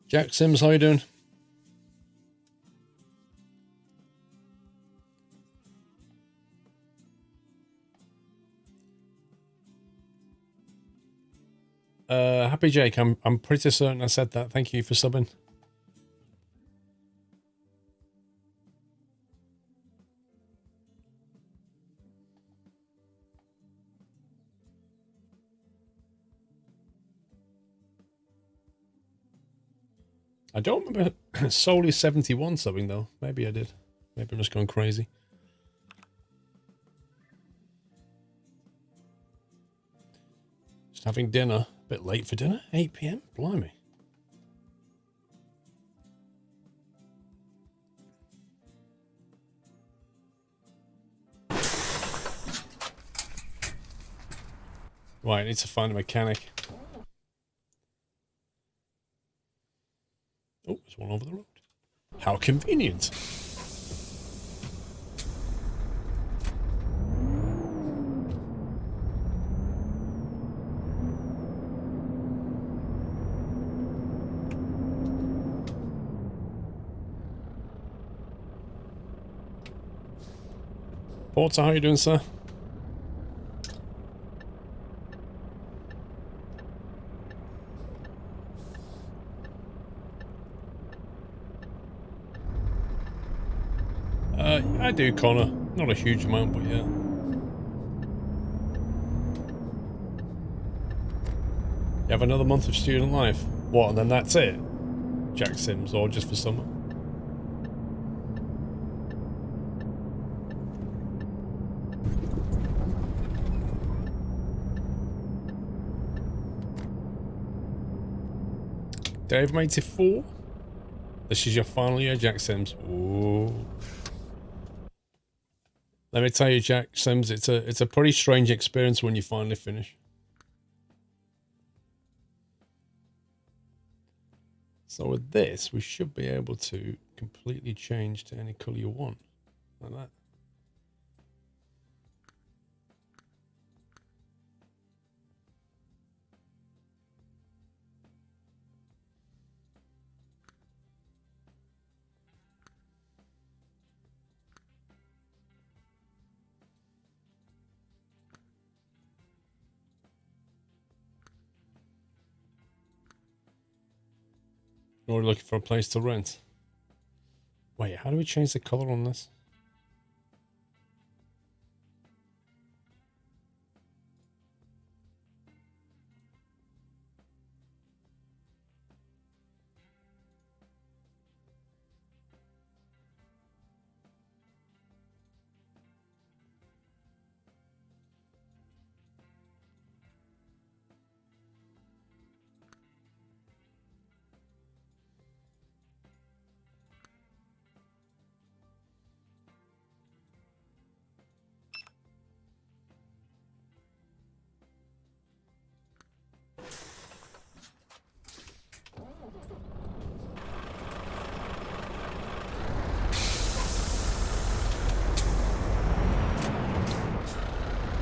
Jack Sims, how you doing? Happy Jake, I'm pretty certain I said that. Thank you for subbing. I don't remember solely 71 subbing though. Maybe I did. Maybe I'm just going crazy. Just having dinner. A bit late for dinner. 8 PM? Blimey. Right, I need to find a mechanic. Oh, there's one over the road. How convenient. Porter, how you doing, sir? I do, Connor. Not a huge amount, but yeah. You have another month of student life. What, and then that's it? Jack Sims, or just for summer? Dave 84. This is your final year, Jack Sims. Ooh. Let me tell you, Jack Sims, it's a pretty strange experience when you finally finish. So with this, we should be able to completely change to any color you want, like that. Or looking for a place to rent. Wait, how do we change the color on this?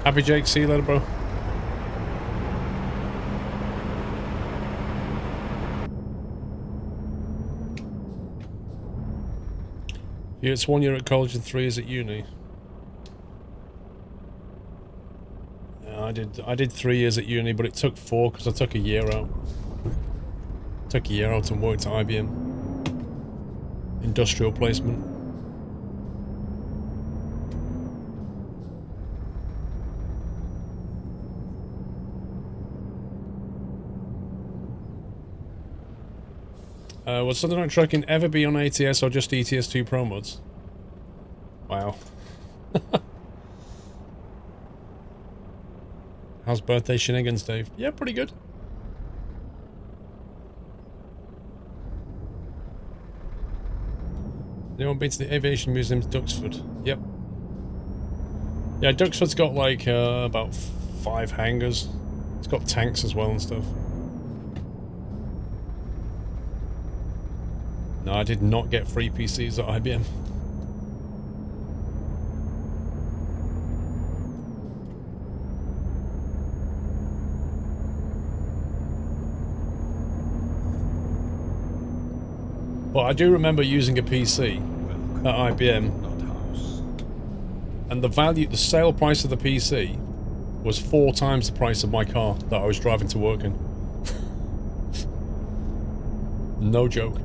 Happy Jake, see you later, bro. Yeah, it's 1 year at college and 3 years at uni. Yeah, I did 3 years at uni, but it took 4 because I took a year out. Took a year out and worked at IBM. Industrial placement. Will Sunday Night Trucking ever be on ATS or just ETS2 Pro mods? Wow. How's birthday shenanigans, Dave? Yeah, pretty good. Anyone been to the Aviation Museum to Duxford? Yep. Yeah, Duxford's got like about 5 hangars. It's got tanks as well and stuff. No, I did not get free PCs at IBM. But I do remember using a PC at IBM, and the sale price of the PC was 4 times the price of my car that I was driving to work in. No joke.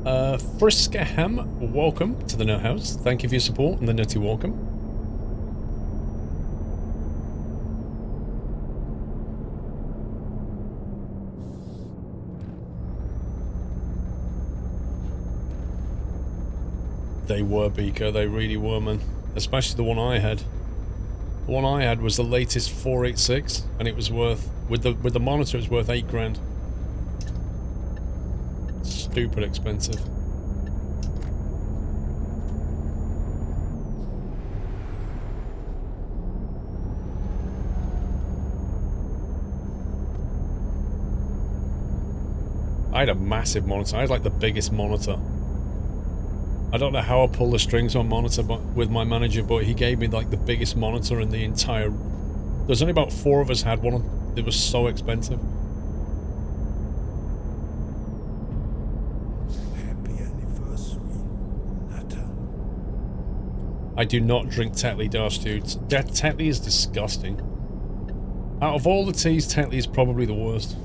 Friskaham, welcome to the Nut House. Thank you for your support and the nutty welcome. They were, Beaker, they really were, man. Especially the one I had. The one I had was the latest 486, and it was worth, with the monitor, it was worth 8 grand. Stupid expensive. I had a massive monitor. I had like the biggest monitor. I don't know how I pull the strings on monitor with my manager, but he gave me like the biggest monitor in the entire... There's only about 4 of us had one. It was so expensive. Happy anniversary, Nata. I do not drink Tetley, Darsh dudes. Tetley is disgusting. Out of all the teas, Tetley is probably the worst.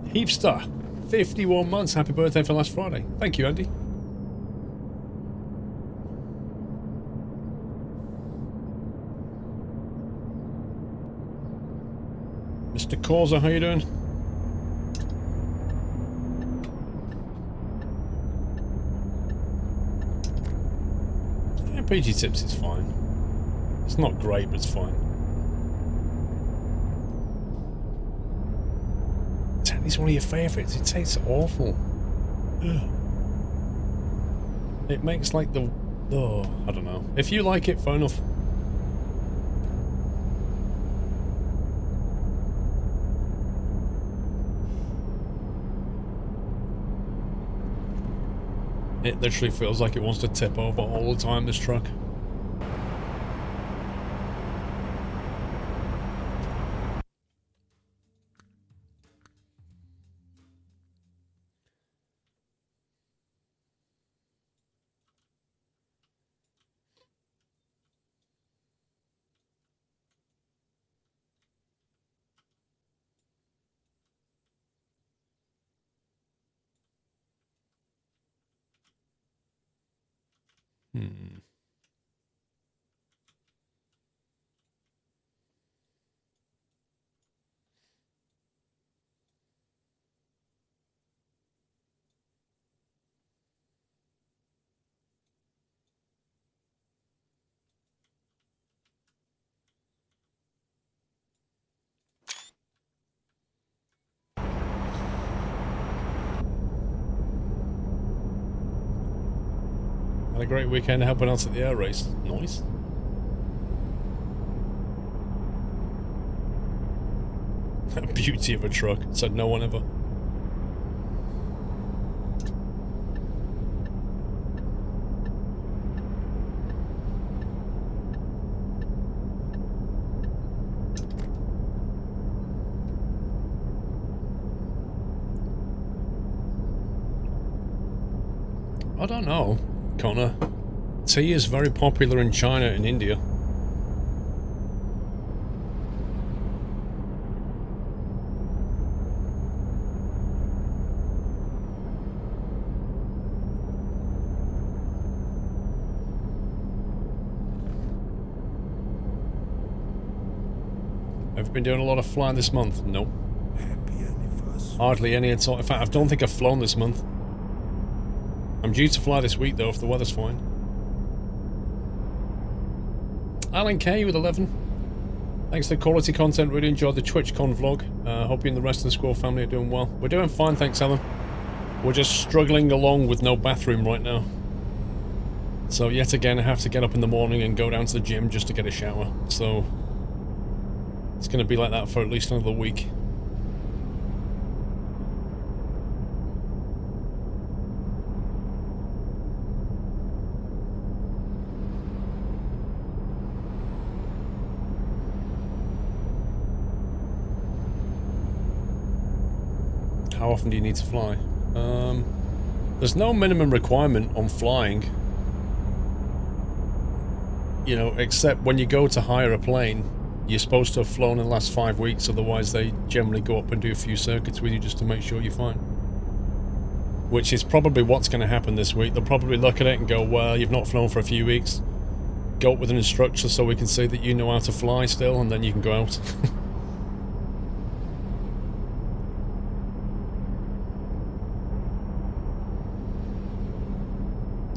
Heapster, 51 months. Happy birthday for last Friday. Thank you, Andy. Mr. Causa, how you doing? Yeah, PG Tips is fine. It's not great, but it's fine. Tetley's one of your favourites. It tastes awful. Ugh. It makes like the... Oh, I don't know. If you like it, fair enough. It literally feels like it wants to tip over all the time, this truck. Had a great weekend helping out at the air race. Nice. Beauty of a truck, said no one ever. I don't know, Connor. Tea is very popular in China and India. Have you been doing a lot of flying this month? Nope. Happy anniversary. Hardly any at all. In fact, I don't think I've flown this month. I'm due to fly this week though, if the weather's fine. Alan K with 11. Thanks for the quality content. Really enjoyed the TwitchCon vlog. Hope you and the rest of the Squirrel family are doing well. We're doing fine, thanks, Alan. We're just struggling along with no bathroom right now. So yet again, I have to get up in the morning and go down to the gym just to get a shower. So it's going to be like that for at least another week. How often do you need to fly? There's no minimum requirement on flying. You know, except when you go to hire a plane, you're supposed to have flown in the last 5 weeks, otherwise they generally go up and do a few circuits with you just to make sure you're fine. Which is probably what's going to happen this week. They'll probably look at it and go, well, you've not flown for a few weeks. Go up with an instructor so we can see that you know how to fly still, and then you can go out.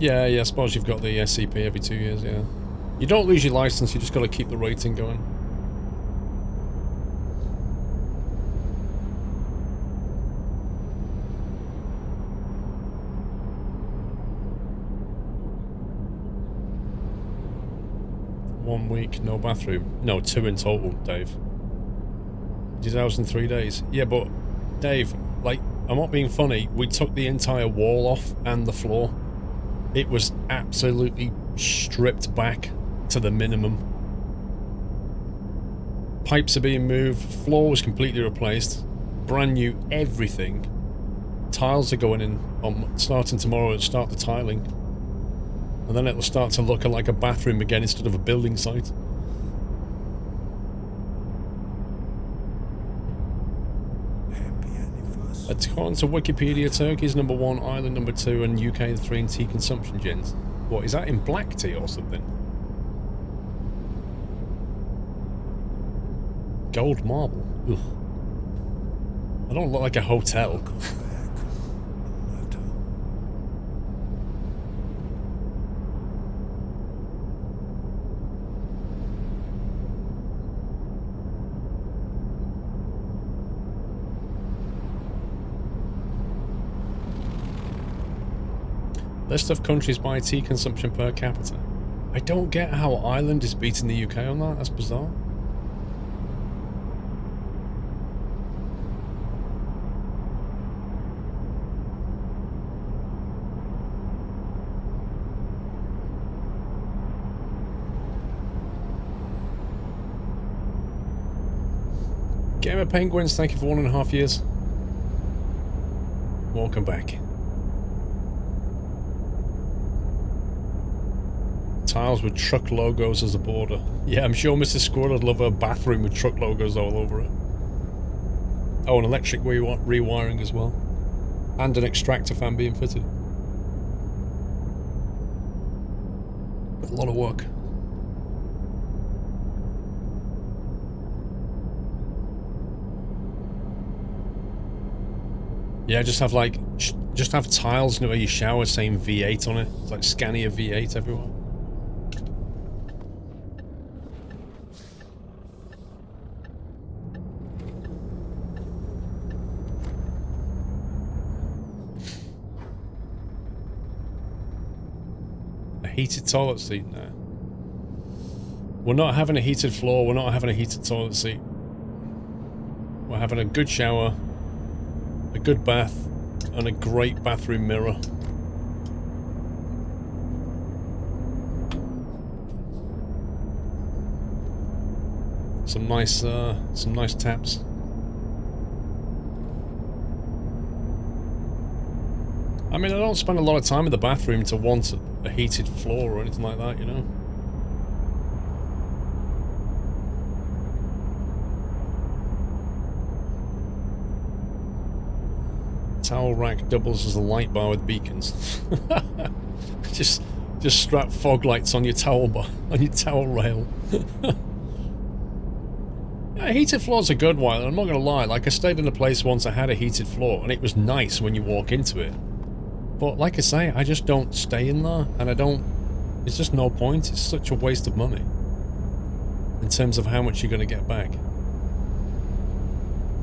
Yeah, I suppose you've got the SCP every 2 years, yeah. You don't lose your license, you just got to keep the rating going. One week, no bathroom. No, 2 in total, Dave. 2003 days. Yeah, but, Dave, like, I'm not being funny, we took the entire wall off and the floor. It was absolutely stripped back to the minimum. Pipes are being moved, floor was completely replaced, brand new everything. Tiles are going in on starting tomorrow. It'll start the tiling, and then it'll start to look like a bathroom again instead of a building site. According to Wikipedia, Turkey is #1, Ireland #2, and UK 3 in tea consumption, gents. What, is that in black tea or something? Gold marble. Ugh. I don't look like a hotel. List of countries by tea consumption per capita. I don't get how Ireland is beating the UK on that. That's bizarre. Gamer Penguins, thank you for 1.5 years. Welcome back. Tiles with truck logos as a border. Yeah, I'm sure Mrs. Squirrel would love a bathroom with truck logos all over it. Oh, an electric rewiring as well. And an extractor fan being fitted. A lot of work. Yeah, just have like, just have tiles, you know, where you shower saying V8 on it. It's like Scania V8 everywhere. A heated toilet seat now. We're not having a heated floor, we're not having a heated toilet seat. We're having a good shower, a good bath, and a great bathroom mirror. Some nice taps. I mean, I don't spend a lot of time in the bathroom to want a heated floor or anything like that, you know? Towel rack doubles as a light bar with beacons. just strap fog lights on your towel bar, on your towel rail. Yeah, heated floors are good while, I'm not gonna lie, like I stayed in a place once I had a heated floor and it was nice when you walk into it. But like I say, I just don't stay in there, and I don't, it's just no point, it's such a waste of money. In terms of how much you're gonna get back.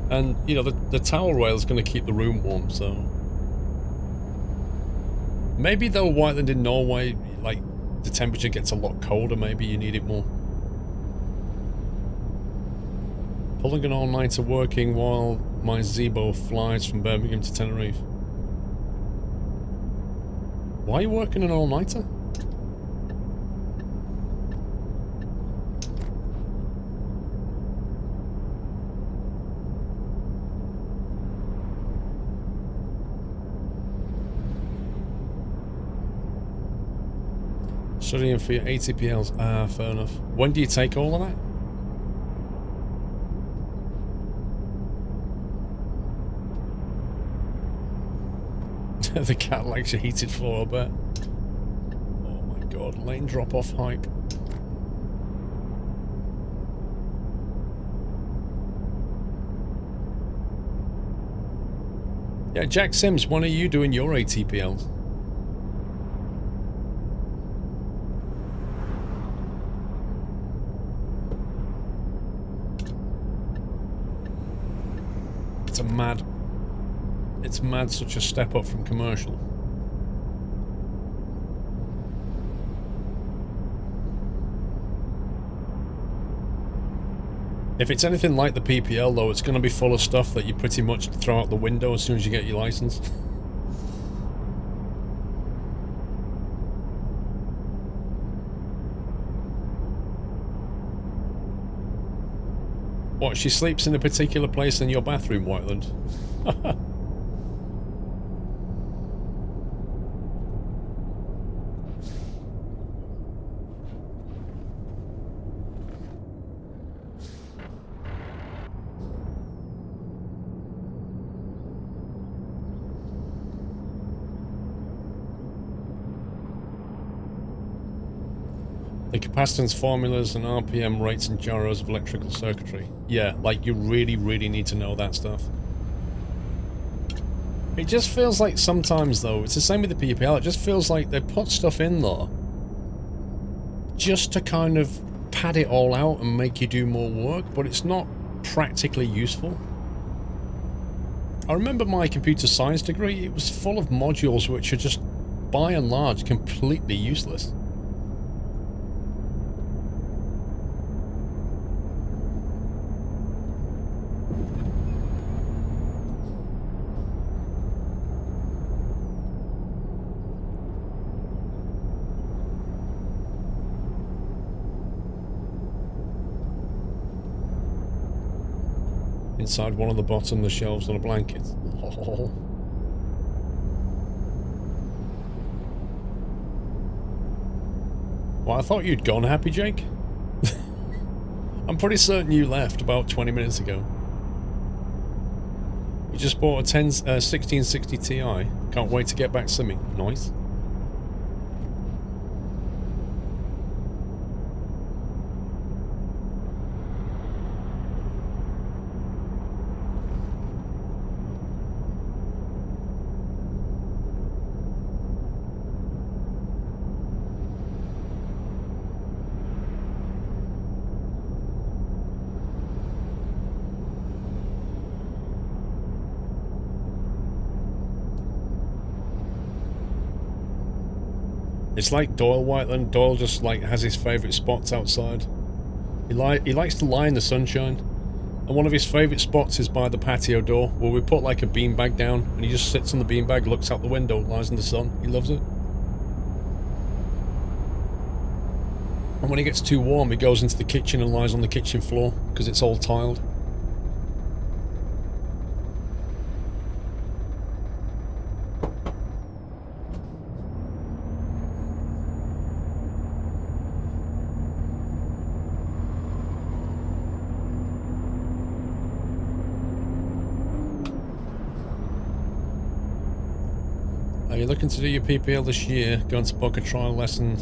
And, you know, the towel rail is going to keep the room warm, so... Maybe, though, Whiteland in Norway, like, the temperature gets a lot colder, maybe you need it more. Pulling an all-nighter working while my Zebo flies from Birmingham to Tenerife. Why are you working an all-nighter? Studying for your ATPLs. Ah, fair enough. When do you take all of that? The cat likes a heated floor, I bet. Oh my god, lane drop-off hype. Yeah, Jack Sims, when are you doing your ATPLs? It's mad such a step up from commercial. If it's anything like the PPL though, it's going to be full of stuff that you pretty much throw out the window as soon as you get your license. What, she sleeps in a particular place in your bathroom, Whiteland? The capacitance formulas and RPM rates and gyros of electrical circuitry. Yeah, like you really, really need to know that stuff. It just feels like sometimes though, it's the same with the PPL, it just feels like they put stuff in there just to kind of pad it all out and make you do more work, but it's not practically useful. I remember my computer science degree, it was full of modules which are just, by and large, completely useless. Inside one of the bottom of the shelves on a blanket. Oh. Well, I thought you'd gone, Happy Jake. I'm pretty certain you left about 20 minutes ago. You just bought a 1660 Ti. Can't wait to get back simming. Nice. It's like Doyle Whiteland. Doyle just like has his favourite spots outside. He likes to lie in the sunshine. And one of his favourite spots is by the patio door, where we put like a beanbag down, and he just sits on the beanbag, looks out the window, lies in the sun. He loves it. And when it gets too warm, he goes into the kitchen and lies on the kitchen floor, because it's all tiled. Are you looking to do your PPL this year? Going to book a trial lesson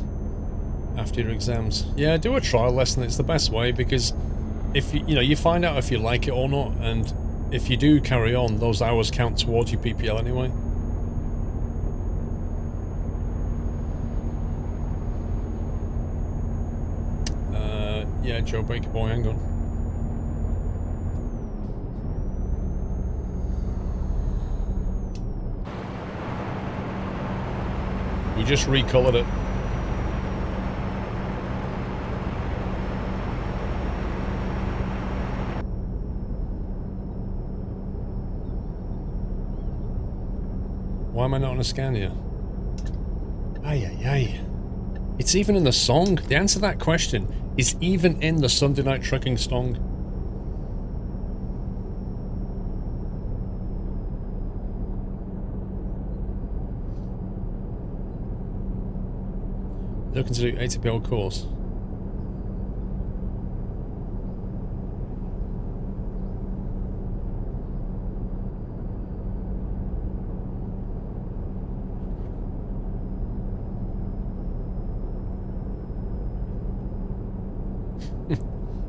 after your exams? Yeah, do a trial lesson. It's the best way, because if you find out if you like it or not, and if you do carry on, those hours count towards your PPL anyway. Yeah, Joe Baker Boy, hang on. We just recolored it. Why am I not on a Scania? Ay, ay, ay. It's even in the song. The answer to that question is even in the Sunday Night Trucking song. Looking to do ATPL course.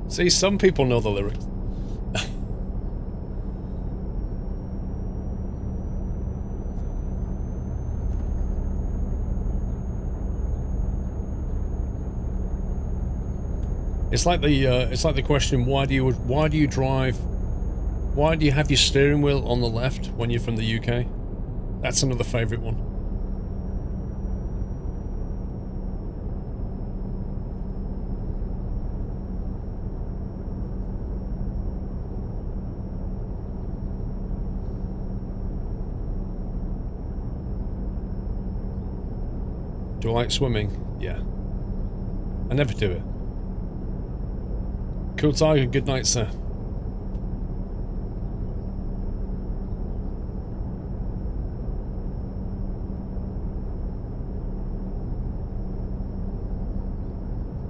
See, some people know the lyrics. It's like the question, why do you drive, why do you have your steering wheel on the left when you're from the UK? That's another favourite one. Do I like swimming? Yeah. I never do it. Cool Tiger, good night, sir.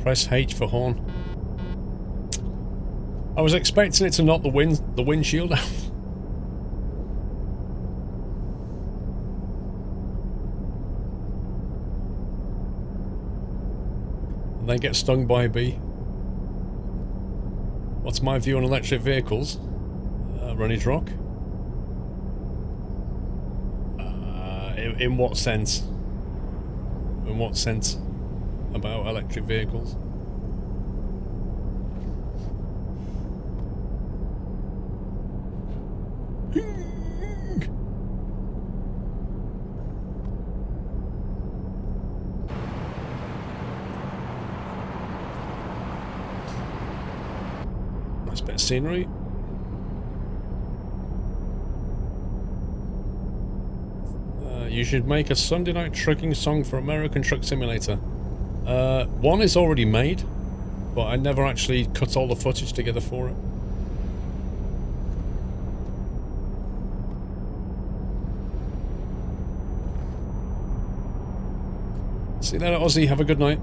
Press H for horn. I was expecting it to knock the windshield out. And then get stung by a bee. What's my view on electric vehicles? Runnage Rock? In what sense? In what sense about electric vehicles? Nice bit of scenery. You should make a Sunday night trucking song for American Truck Simulator. One is already made, but I never actually cut all the footage together for it. See you later, Aussie. Have a good night.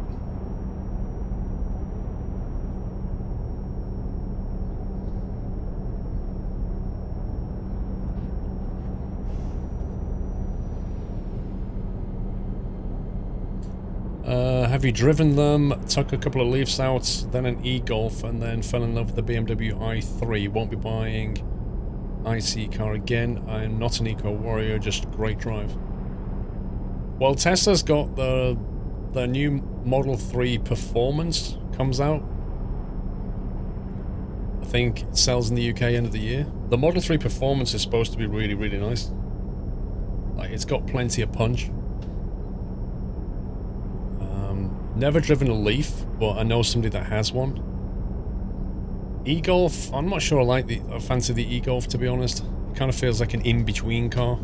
Have you driven them, took a couple of leaves out, then an e-Golf, and then fell in love with the BMW i3? Won't be buying IC car again. I'm not an eco-warrior, just great drive. Well, Tesla's got the new Model 3 Performance comes out. I think it sells in the UK end of the year. The Model 3 Performance is supposed to be really, really nice. Like, it's got plenty of punch. Never driven a Leaf, but I know somebody that has one. E-Golf, I'm not sure I fancy the e-Golf, to be honest. It kind of feels like an in-between car.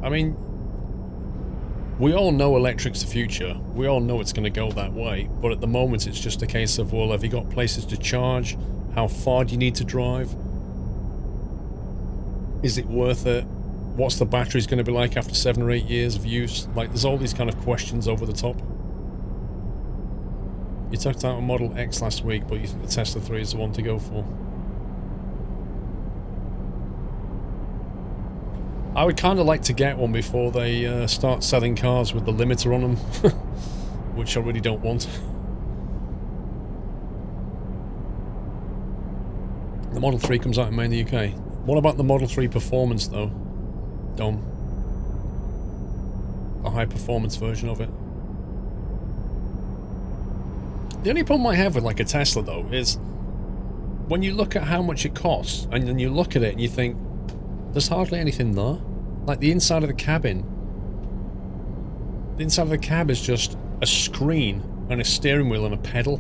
I mean, we all know electric's the future. We all know it's going to go that way. But at the moment, it's just a case of, well, have you got places to charge? How far do you need to drive? Is it worth it? What's the batteries going to be like after 7 or 8 years of use? Like, there's all these kind of questions over the top. You took out a Model X last week, but you think the Tesla 3 is the one to go for. I would kind of like to get one before they start selling cars with the limiter on them, which I really don't want. The Model 3 comes out in May in the UK. What about the Model 3 Performance, though? Dom. A high-performance version of it. The only problem I have with, like, a Tesla, though, is when you look at how much it costs, and then you look at it and you think, there's hardly anything there. Like, the inside of the cabin. The inside of the cab is just a screen and a steering wheel and a pedal.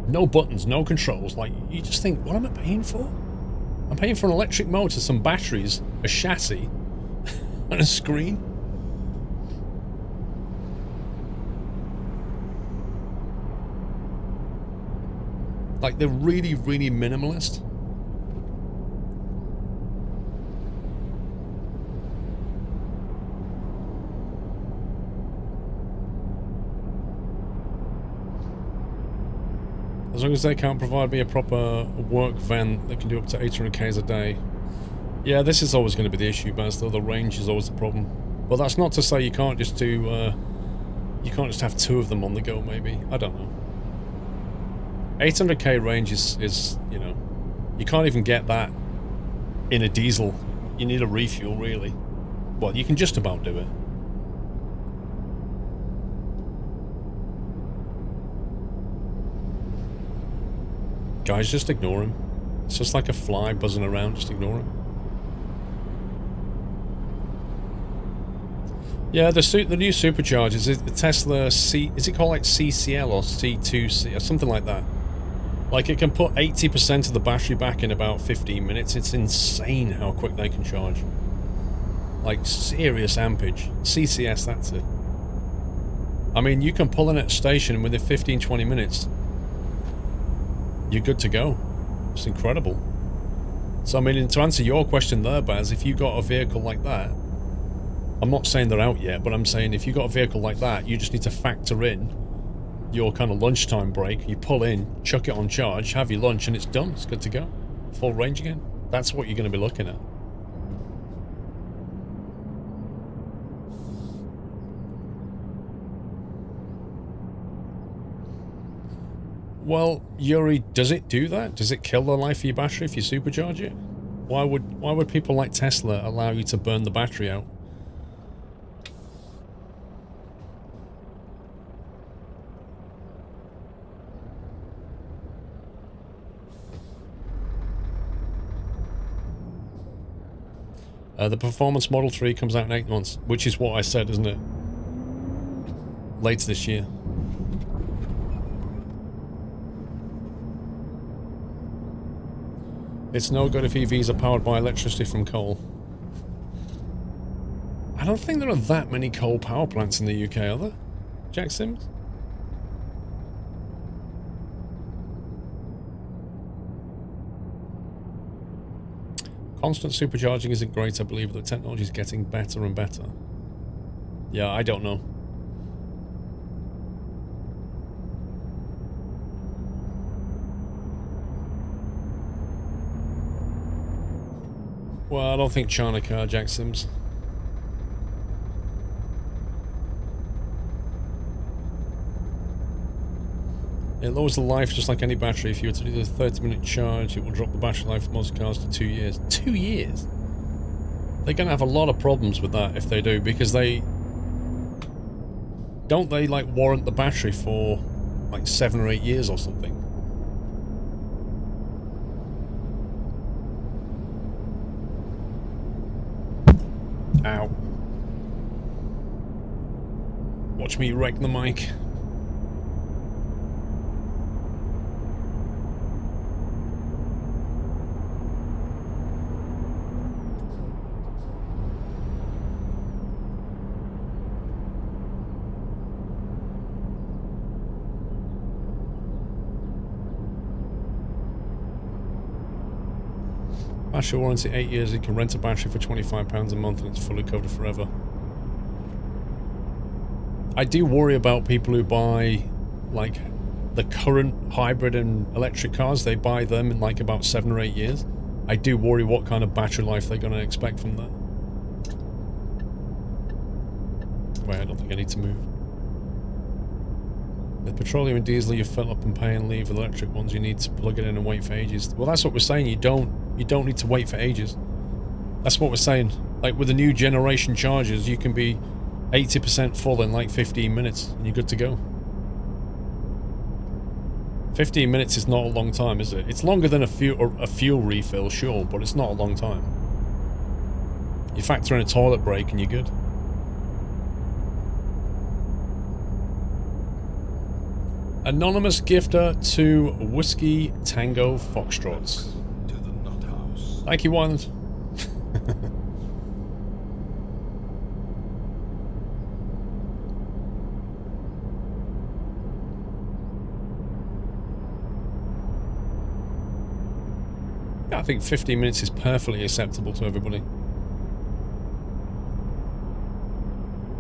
No buttons, no controls. Like, you just think, what am I paying for? I'm paying for an electric motor, some batteries, a chassis, and a screen. Like, they're really, really minimalist. As long as they can't provide me a proper work van that can do up to 800 k's a day. Yeah, this is always going to be the issue, Baz, though. The range is always the problem. But that's not to say you can't just do... you can't just have 2 of them on the go, maybe. I don't know. 800k range is, you know... You can't even get that in a diesel. You need a refuel, really. Well, you can just about do it. Guys, just ignore him. It's just like a fly buzzing around, just ignore him. Yeah, the new superchargers, the Tesla C... Is it called like CCL or C2C or something like that? Like it can put 80% of the battery back in about 15 minutes. It's insane how quick they can charge. Like serious ampage. CCS, that's it. I mean, you can pull in at a station and within 15-20 minutes, you're good to go. It's incredible. So I mean, to answer your question there, Baz, if you got a vehicle like that, I'm not saying they're out yet, but I'm saying if you got a vehicle like that, you just need to factor in your kind of lunchtime break. You pull in, chuck it on charge, have your lunch, and it's done. It's good to go. Full range again. That's what you're going to be looking at. Well, Yuri, does it do that? Does it kill the life of your battery if you supercharge it? Why would people like Tesla allow you to burn the battery out? The Performance Model 3 comes out in 8 months, which is what I said, isn't it? Later this year. It's no good if EVs are powered by electricity from coal. I don't think there are that many coal power plants in the UK, are there? Jack Sims? Constant supercharging isn't great, I believe, but the technology is getting better and better. Yeah, I don't know. Well, I don't think China car, Jack Sims. It lowers the life just like any battery. If you were to do the 30-minute charge, it will drop the battery life of most cars to 2 years. 2 years? They're going to have a lot of problems with that if they do, because they... Don't they, like, warrant the battery for, like, 7 or 8 years or something? Ow. Watch me wreck the mic. Battery warranty 8 years, you can rent a battery for £25 a month and it's fully covered forever. I do worry about people who buy, like, the current hybrid and electric cars. They buy them in, like, about 7 or 8 years. I do worry what kind of battery life they're going to expect from that. Wait, I don't think I need to move. With petroleum and diesel, you fill up and pay and leave. With electric ones, you need to plug it in and wait for ages. Well, that's what we're saying. You don't need to wait for ages. That's what we're saying. Like, with the new generation chargers, you can be 80% full in like 15 minutes and you're good to go. 15 minutes is not a long time, is it? It's longer than a fuel refill, sure, but it's not a long time. You factor in a toilet break and you're good. Anonymous gifter to Whiskey Tango Foxtrots. Thank you, Wyland. I think 15 minutes is perfectly acceptable to everybody.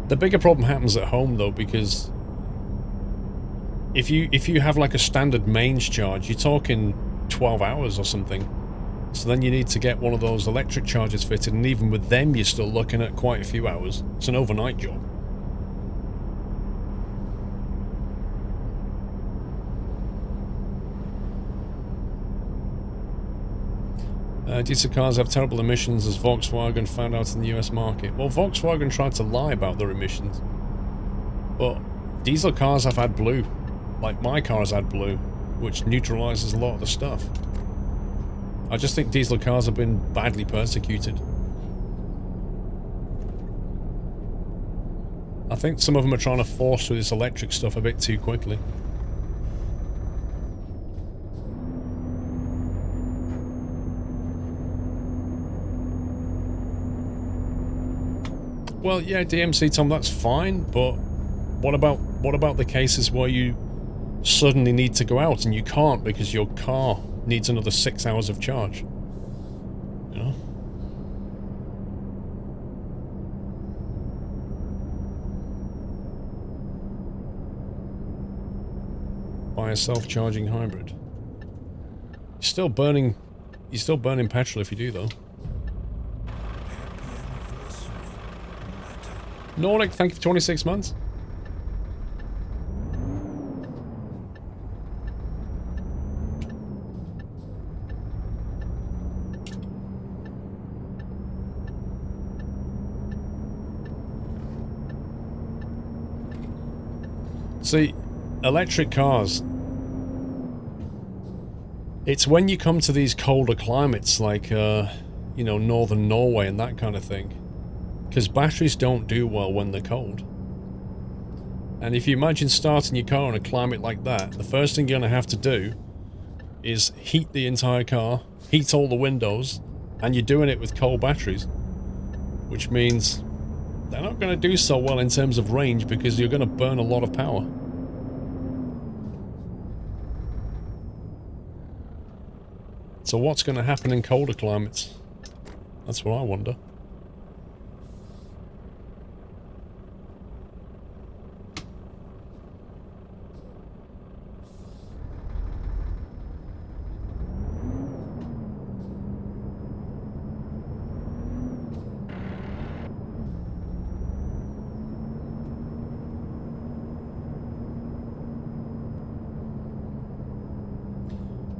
The bigger problem happens at home, though, because if you have like a standard mains charge, you're talking 12 hours or something. So then you need to get one of those electric chargers fitted, and even with them you're still looking at quite a few hours. It's an overnight job. Diesel cars have terrible emissions, as Volkswagen found out in the US market. Well, Volkswagen tried to lie about their emissions, but diesel cars have had blue. Like my car's had blue, which neutralizes a lot of the stuff. I just think diesel cars have been badly persecuted. I think some of them are trying to force through this electric stuff a bit too quickly. Well, yeah, DMC Tom, that's fine, but what about the cases where you suddenly need to go out and you can't because your car needs another 6 hours of charge? You know? Buy a self-charging hybrid. You're still burning petrol if you do, though. Nordic, thank you for 26 months. See, electric cars, it's when you come to these colder climates like, you know, northern Norway and that kind of thing. Because batteries don't do well when they're cold. And if you imagine starting your car in a climate like that, the first thing you're going to have to do is heat the entire car, heat all the windows, and you're doing it with cold batteries. Which means they're not going to do so well in terms of range because you're going to burn a lot of power. So what's going to happen in colder climates? That's what I wonder.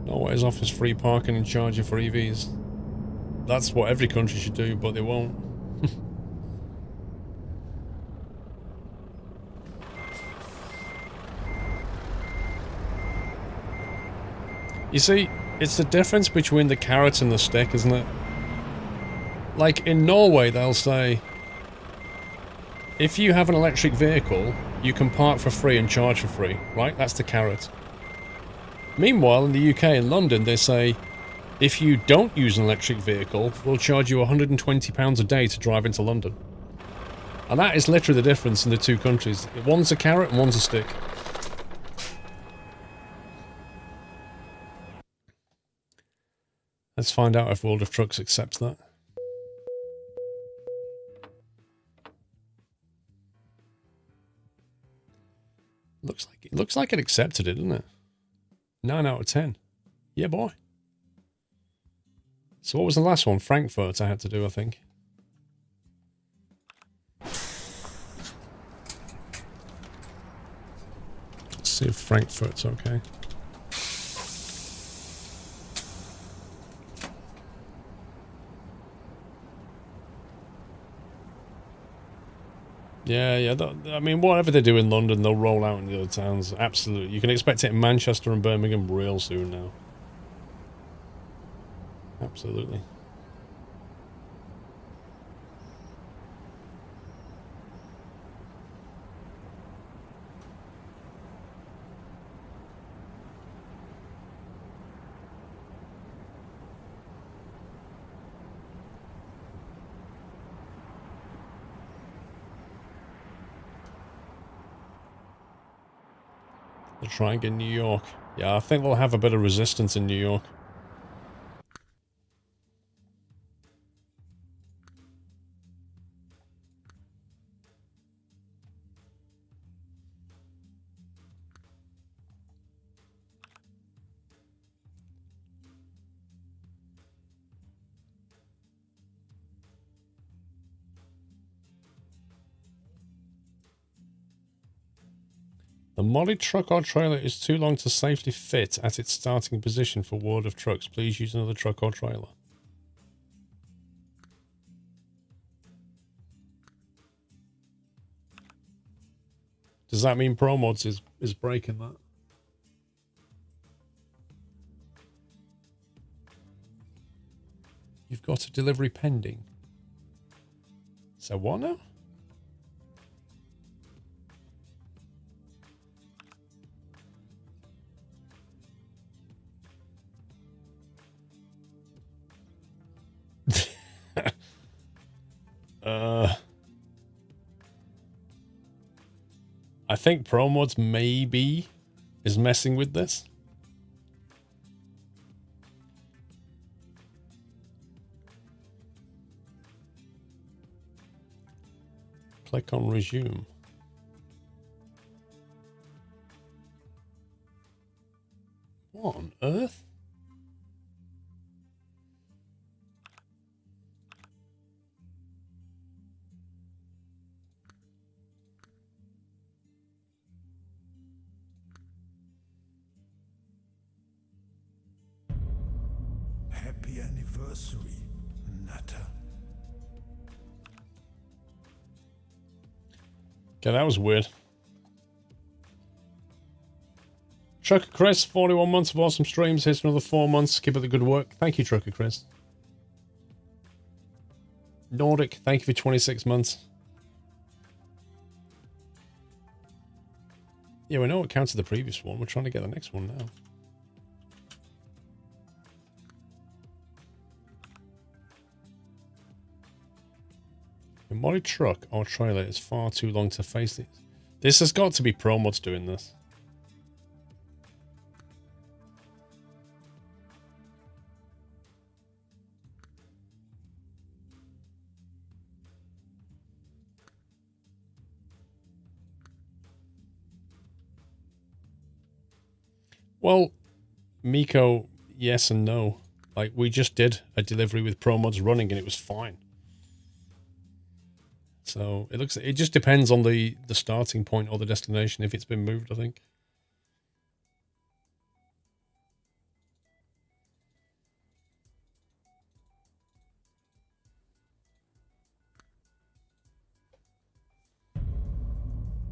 Norway's offers free parking and charging for EVs. That's what every country should do, but they won't. You see, it's the difference between the carrot and the stick, isn't it? Like, in Norway, they'll say, if you have an electric vehicle, you can park for free and charge for free, right? That's the carrot. Meanwhile, in the UK and London, they say, if you don't use an electric vehicle, we'll charge you £120 a day to drive into London. And that is literally the difference in the two countries. One's a carrot and one's a stick. Let's find out if World of Trucks accepts that. Looks like it accepted it, doesn't it? 9 out of 10. Yeah, boy. So what was the last one? Frankfurt I had to do, I think. Let's see if Frankfurt's okay. Yeah, I mean, whatever they do in London, they'll roll out in the other towns. Absolutely. You can expect it in Manchester and Birmingham real soon now. Absolutely. They're trying in New York. Yeah, I think they'll have a bit of resistance in New York. The modded truck or trailer is too long to safely fit at its starting position for World of Trucks. Please use another truck or trailer. Does that mean ProMods is breaking that? You've got a delivery pending. So what now? I think ProMods maybe is messing with this. Click on resume. What on earth? Happy anniversary, Nutter. Okay, that was weird. Trucker Chris, 41 months of awesome streams. Here's another 4 months. Keep up the good work. Thank you, Trucker Chris. Nordic, thank you for 26 months. Yeah, we know what counted the previous one. We're trying to get the next one now. A modded truck or trailer is far too long to face it. This has got to be ProMods doing this. Well, Miko, yes and no. Like, we just did a delivery with ProMods running and it was fine. So it just depends on the starting point or the destination if it's been moved, I think.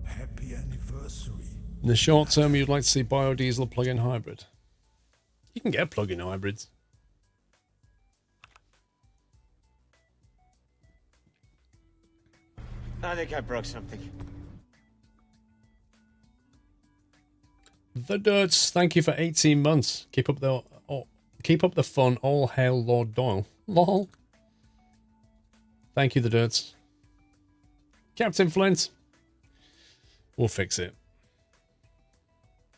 Happy anniversary. In the short term, you'd like to see biodiesel or plug-in hybrid. You can get plug-in hybrids. I think I broke something. The Dirts, thank you for 18 months. Keep up the fun. All hail Lord Doyle. Lol. Thank you, The Dirts. Captain Flint. We'll fix it.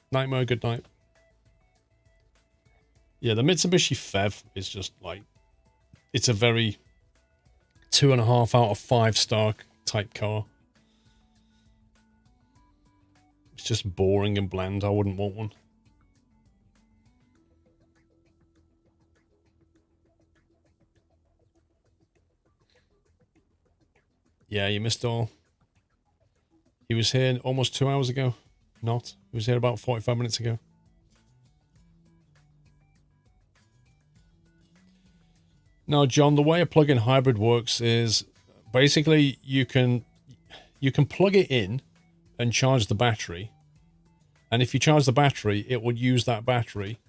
Night mode, good night. Yeah, the Mitsubishi Fev is just like, it's a very 2.5 out of 5 star type car. It's just boring and bland. I wouldn't want one. Yeah, you missed all. He was here almost 2 hours ago. Not. He was here about 45 minutes ago. No, John, the way a plug-in hybrid works is basically you can plug it in and charge the battery. And if you charge the battery, it will use that battery.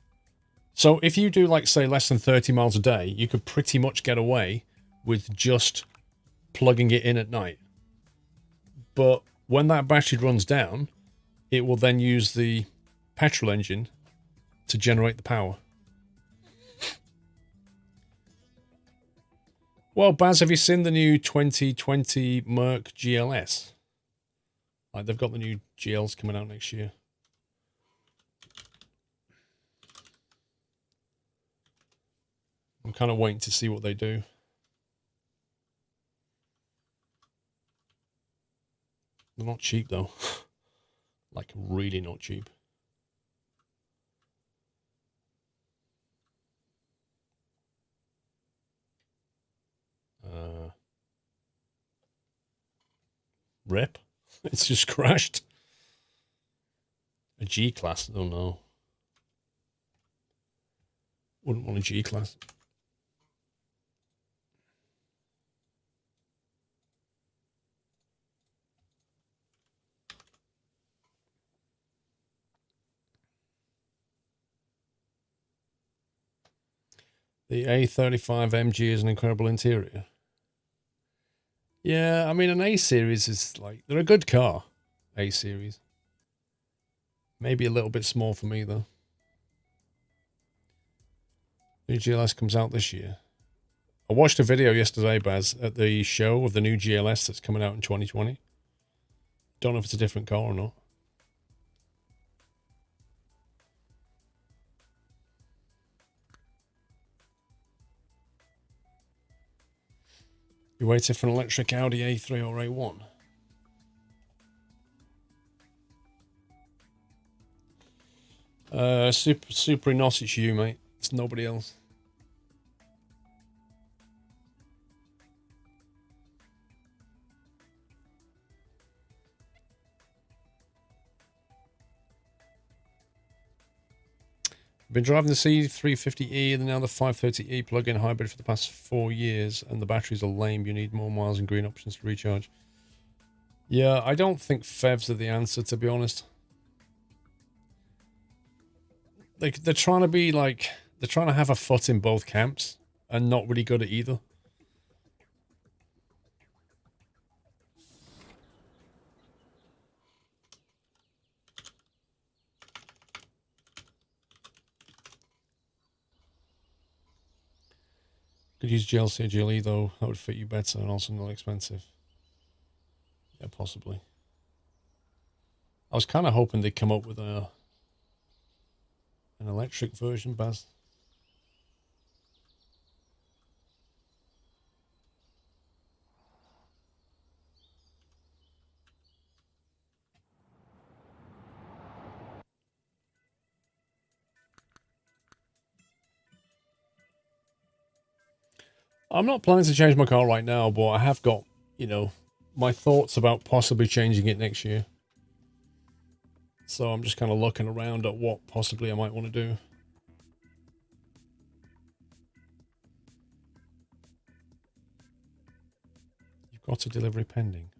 So if you do, like, say, less than 30 miles a day, you could pretty much get away with just plugging it in at night. But when that battery runs down, it will then use the petrol engine to generate the power. Well, Baz, have you seen the new 2020 Merc GLS? Like, they've got the new GLs coming out next year. I'm kind of waiting to see what they do. They're not cheap, though. Like, really not cheap. Rip. It's just crashed. A G-Class? I don't know. Wouldn't want a G-Class. The A35 MG is an incredible interior. Yeah, I mean, an A series is like, they're a good car. A series. Maybe a little bit small for me, though. New GLS comes out this year. I watched a video yesterday, Baz, at the show of the new GLS that's coming out in 2020. Don't know if it's a different car or not. You waiting for an electric Audi A3 or A1? Super not, it's you, mate. It's nobody else. I've been driving the C350E and now the 530E plug-in hybrid for the past 4 years, and the batteries are lame. You need more miles and green options to recharge. Yeah, I don't think FEVs are the answer, to be honest. They're trying to be like, they're trying to have a foot in both camps and not really good at either. Could use GLC or GLE though, that would fit you better and also not expensive. Yeah, possibly. I was kind of hoping they'd come up with an electric version, Baz. I'm not planning to change my car right now, but I have got, you know, my thoughts about possibly changing it next year. So I'm just kind of looking around at what possibly I might want to do. You've got a delivery pending.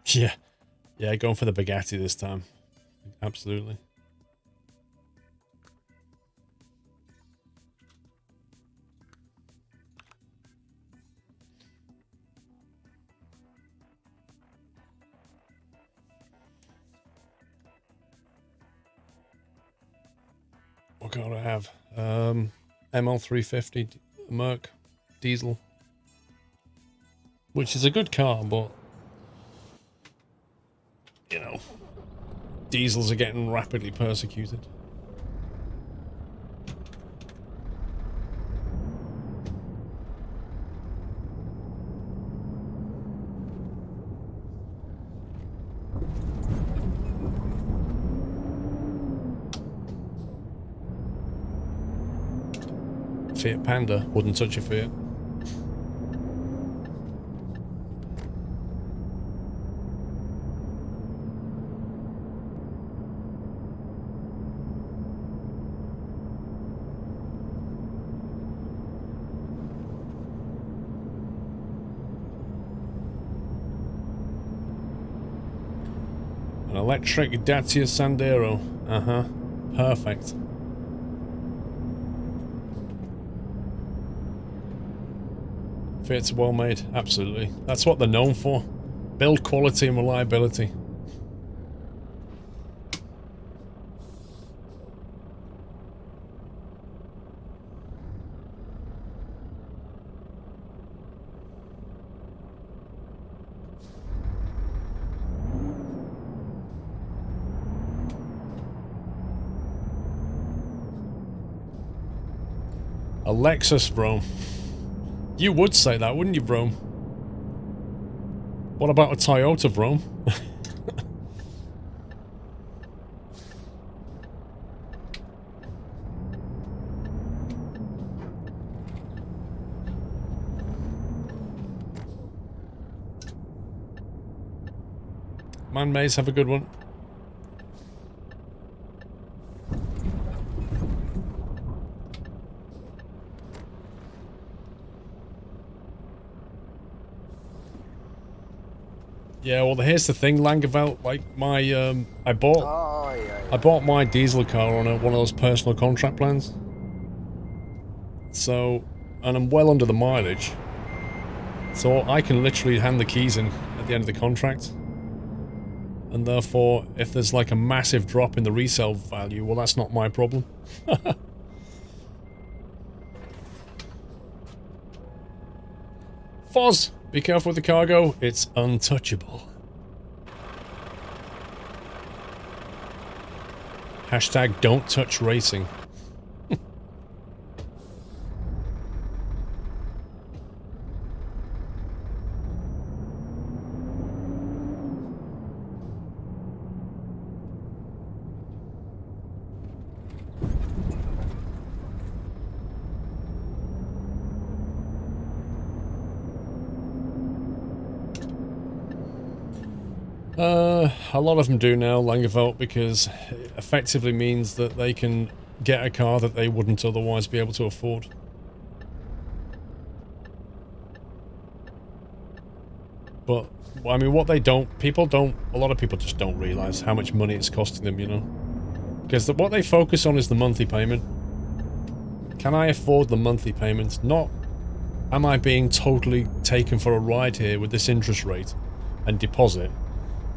Yeah. Yeah, going for the Bugatti this time. Absolutely. What car do I have? ML350 Merc diesel, which is a good car, but you know, diesels are getting rapidly persecuted. Fiat Panda, wouldn't touch a Fiat. An electric Dacia Sandero. Uh-huh. Perfect. Fiat's well made, absolutely. That's what they're known for. Build quality and reliability. A Lexus, bro. You would say that, wouldn't you, Rome? What about a Toyota, Rome? Man Maze, have a good one. Yeah, well, here's the thing, Langeveld, like my, I bought my diesel car on one of those personal contract plans. So, and I'm well under the mileage. So I can literally hand the keys in at the end of the contract. And therefore, if there's like a massive drop in the resale value, well, that's not my problem. Foz, be careful with the cargo, it's untouchable. Hashtag don't touch racing. A lot of them do now, Langeveld, because it effectively means that they can get a car that they wouldn't otherwise be able to afford. But, I mean, what they don't... a lot of people just don't realise how much money it's costing them, you know? Because what they focus on is the monthly payment. Can I afford the monthly payments? Not, am I being totally taken for a ride here with this interest rate and deposit?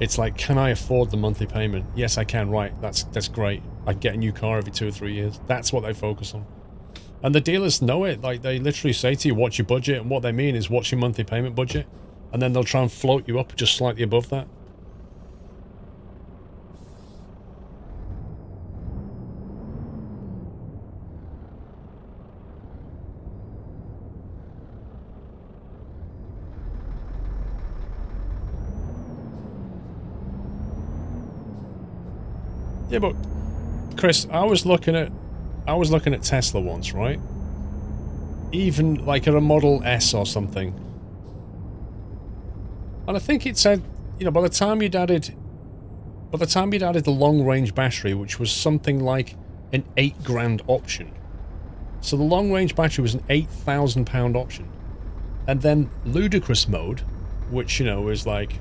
It's like, can I afford the monthly payment? Yes, I can, right. That's great. I get a new car every 2 or 3 years. That's what they focus on. And the dealers know it. Like, they literally say to you, what's your budget? And what they mean is, what's your monthly payment budget? And then they'll try and float you up just slightly above that. Yeah, but Chris, I was looking at Tesla once, right? Even like at a Model S or something. And I think it said, you know, by the time you'd added the long-range battery, which was something like an £8,000 option. So the long-range battery was an £8,000 option. And then ludicrous mode, which, you know, is like,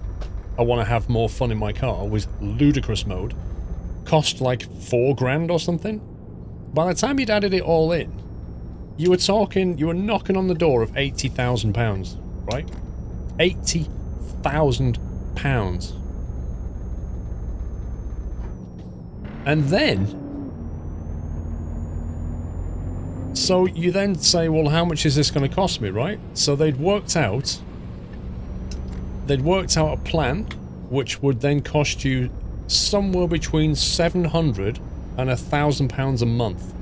I want to have more fun in my car, was ludicrous mode. Cost like £4,000 or something. By the time you'd added it all in, you were knocking on the door of £80,000, right? £80,000. And then, so you then say, well, how much is this going to cost me, right? So they'd worked out a plan which would then cost you somewhere between £700 and £1,000 a month.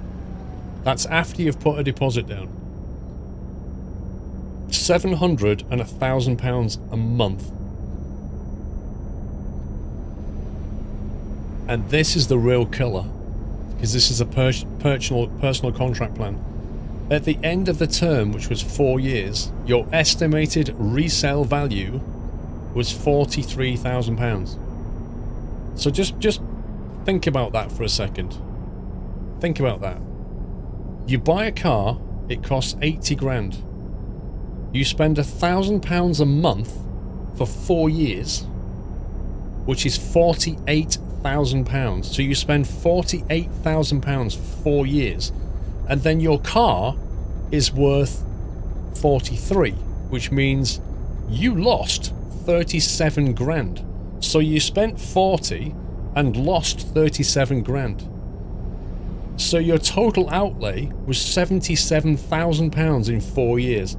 That's after you've put a deposit down. £700 and £1,000 a month. And this is the real killer, because this is a personal contract plan. At the end of the term, which was 4 years, your estimated resale value was £43,000. So just think about that for a second. Think about that. You buy a car, it costs 80 grand. You spend £1,000 a month for 4 years, which is £48,000. So you spend £48,000 for 4 years, and then your car is worth 43, which means you lost 37 grand. So you spent 40 and lost 37 grand. So your total outlay was £77,000 in 4 years.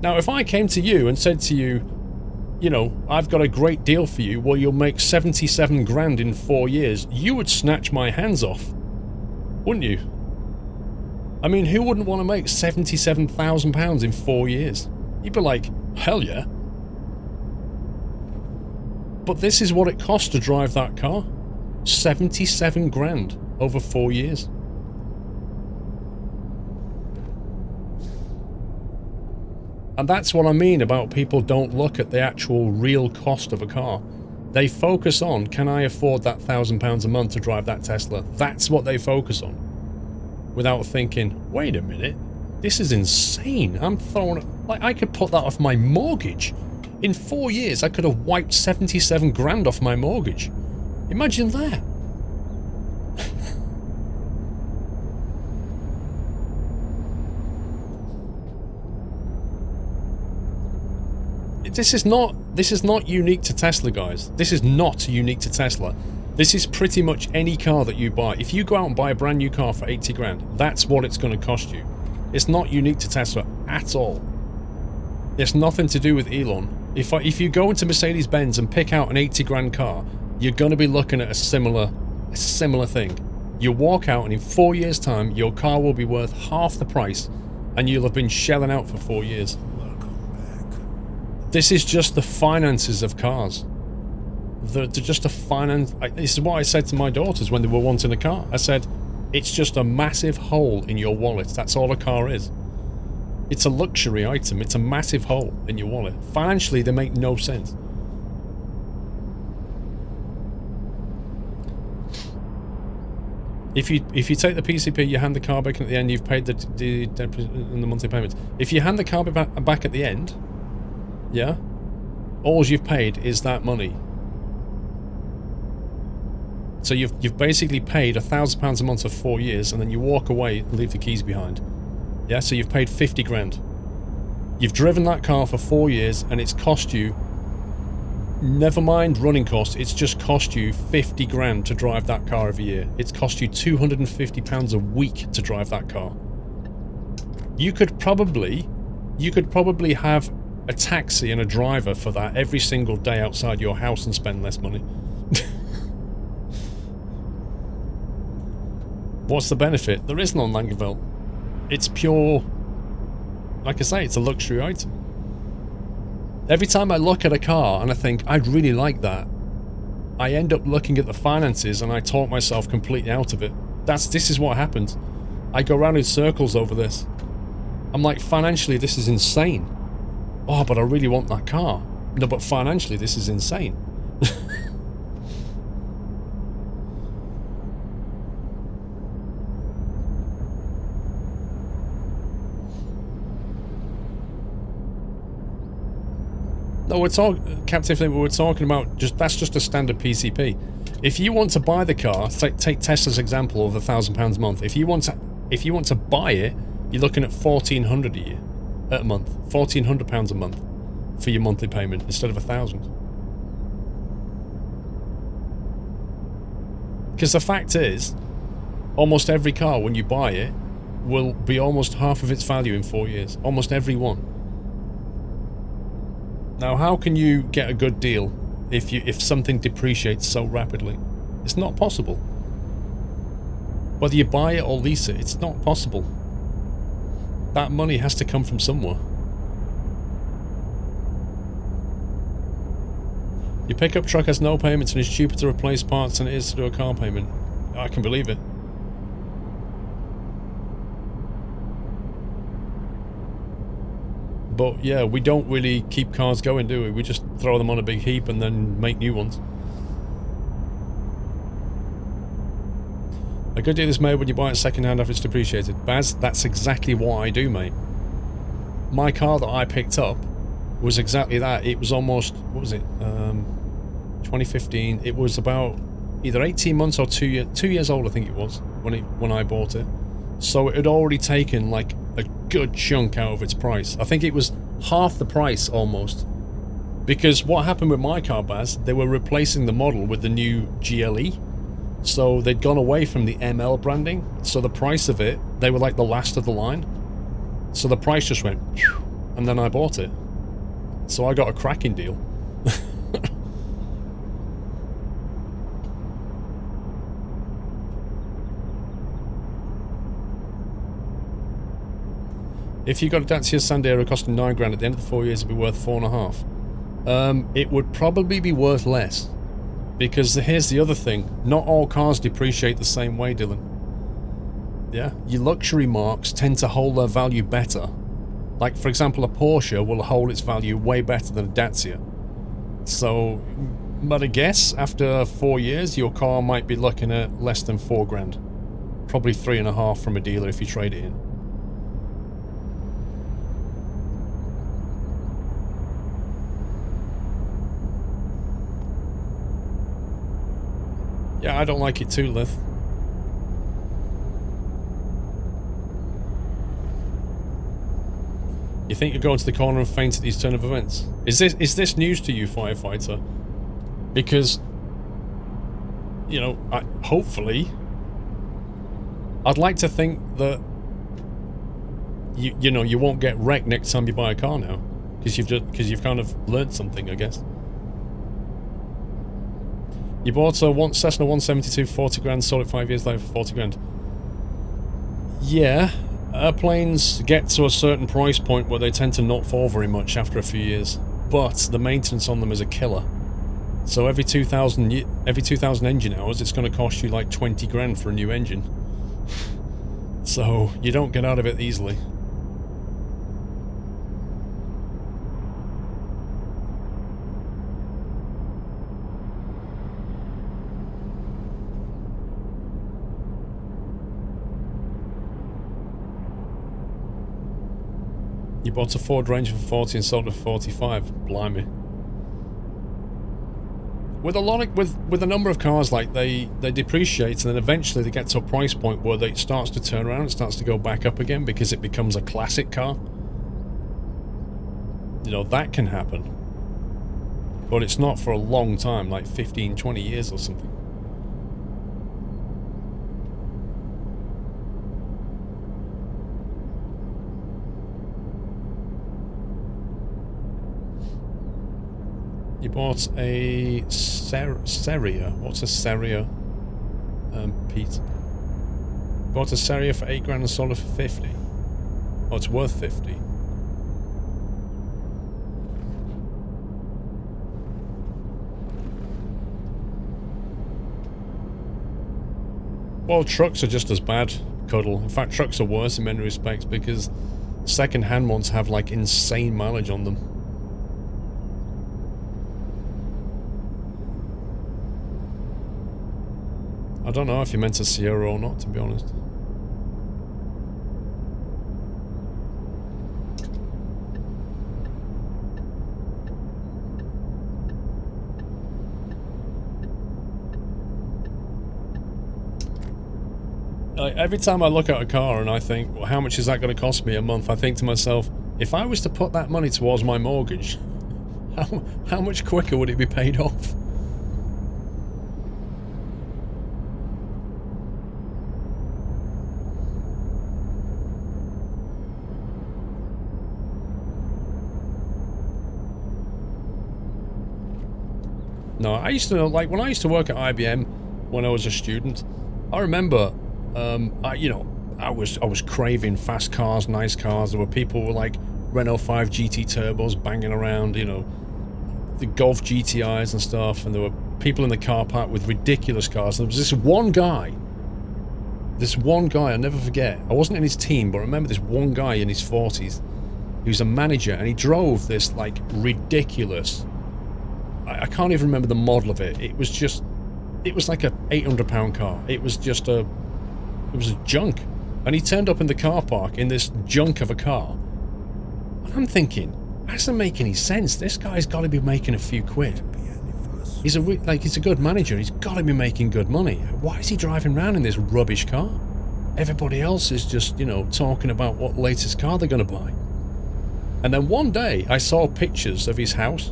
Now, if I came to you and said to you, you know, I've got a great deal for you where you'll make 77 grand in 4 years, you would snatch my hands off, wouldn't you? I mean, who wouldn't want to make £77,000 in 4 years? You'd be like, hell yeah. But this is what it cost to drive that car. 77 grand over 4 years. And that's what I mean about people don't look at the actual real cost of a car. They focus on, can I afford that £1,000 a month to drive that Tesla? That's what they focus on. Without thinking, wait a minute, this is insane. I'm throwing... Like, I could put that off my mortgage. In 4 years, I could have wiped 77 grand off my mortgage. Imagine that. This is not unique to Tesla, guys. This is not unique to Tesla. This is pretty much any car that you buy. If you go out and buy a brand new car for 80 grand, that's what it's going to cost you. It's not unique to Tesla at all. It's nothing to do with Elon. If you go into Mercedes-Benz and pick out an 80 grand car, you're going to be looking at a similar thing. You walk out and in 4 years' time, your car will be worth half the price and you'll have been shelling out for 4 years. This is just the finances of cars. They're just a finance... This is what I said to my daughters when they were wanting a car. I said, it's just a massive hole in your wallet. That's all a car is. It's a luxury item. It's a massive hole in your wallet. Financially, they make no sense. If you take the PCP, you hand the car back at the end, you've paid the monthly payments. If you hand the car back at the end... Yeah? All you've paid is that money. So you've basically paid £1,000 a month for 4 years, and then you walk away and leave the keys behind. Yeah, so you've paid 50 grand. You've driven that car for 4 years, and it's cost you, never mind running costs, it's just cost you 50 grand to drive that car every year. It's cost you £250 a week to drive that car. You could probably have a taxi and a driver for that every single day outside your house and spend less money. What's the benefit? There is no Langeveld. It's pure... Like I say, it's a luxury item. Every time I look at a car and I think, I'd really like that, I end up looking at the finances and I talk myself completely out of it. This is what happens. I go around in circles over this. I'm like, financially, this is insane. Oh, but I really want that car. No, but financially, this is insane. No, Captain Flint, we're talking about that's just a standard PCP. If you want to buy the car, take Tesla's example of £1,000 a month. If you want to buy it, you're looking at £1,400 a year. A month, £1,400 a month for your monthly payment instead of £1,000. Because the fact is, almost every car when you buy it will be almost half of its value in 4 years. Almost every one. Now, how can you get a good deal if something depreciates so rapidly? It's not possible. Whether you buy it or lease it, it's not possible. That money has to come from somewhere. Your pickup truck has no payments and it's cheaper to replace parts than it is to do a car payment. I can believe it. But yeah, we don't really keep cars going, do we? We just throw them on a big heap and then make new ones. A good deal is made when you buy it second-hand after it's depreciated. Baz, that's exactly what I do, mate. My car that I picked up was exactly that. It was almost, what was it? 2015. It was about either 18 months or 2 years old, I think it was, when I bought it. So it had already taken like a good chunk out of its price. I think it was half the price almost. Because what happened with my car, Baz, they were replacing the model with the new GLE. So they'd gone away from the ML branding. So the price of it, they were like the last of the line. So the price just went, and then I bought it. So I got a cracking deal. If you got a Dacia Sandero costing 9 grand at the end of the 4 years, it'd be worth 4.5. It would probably be worth less. Because here's the other thing. Not all cars depreciate the same way, Dylan. Yeah? Your luxury marques tend to hold their value better. Like, for example, a Porsche will hold its value way better than a Dacia. So, But I guess after 4 years, your car might be looking at less than 4 grand. Probably 3.5 from a dealer if you trade it in. Yeah, I don't like it too, Lith. You think you're going to the corner and faint at these turn of events? Is this news to you, Firefighter? Because, you know, hopefully, I'd like to think that you know you won't get wrecked next time you buy a car now, because you've kind of learned something, I guess. You bought a Cessna 172 40 grand, sold it 5 years later for 40 grand. Yeah. Airplanes get to a certain price point where they tend to not fall very much after a few years, but the maintenance on them is a killer. So every 2,000 engine hours, it's going to cost you like 20 grand for a new engine. So you don't get out of it easily. You bought a Ford Ranger for 40 and sold it for 45. Blimey. With a number of cars, like they depreciate, and then eventually they get to a price point where it starts to turn around, it starts to go back up again because it becomes a classic car. You know, that can happen. But it's not for a long time, like 15, 20 years or something. You bought a Seria. What's a Seria, Pete? Bought a Seria for 8 grand and sold it for 50. Oh, it's worth 50. Well, trucks are just as bad, Cuddle. In fact, trucks are worse in many respects because second-hand ones have like insane mileage on them. I don't know if you meant a Sierra or not, to be honest. Every time I look at a car and I think, well, how much is that going to cost me a month? I think to myself, if I was to put that money towards my mortgage, how much quicker would it be paid off? No, I used to know, like, when I used to work at IBM when I was a student, I remember, I was craving fast cars, nice cars. There were people with, like, Renault 5 GT turbos banging around, you know, the Golf GTIs and stuff, and there were people in the car park with ridiculous cars. There was this one guy, I'll never forget. I wasn't in his team, but I remember this one guy in his 40s. He was a manager, and he drove this, like, ridiculous... I can't even remember the model of it. It was like a £800 car. It was a junk. And he turned up in the car park in this junk of a car. And I'm thinking, that doesn't make any sense. This guy's got to be making a few quid. He's a good manager. He's got to be making good money. Why is he driving around in this rubbish car? Everybody else is just, you know, talking about what latest car they're going to buy. And then one day, I saw pictures of his house.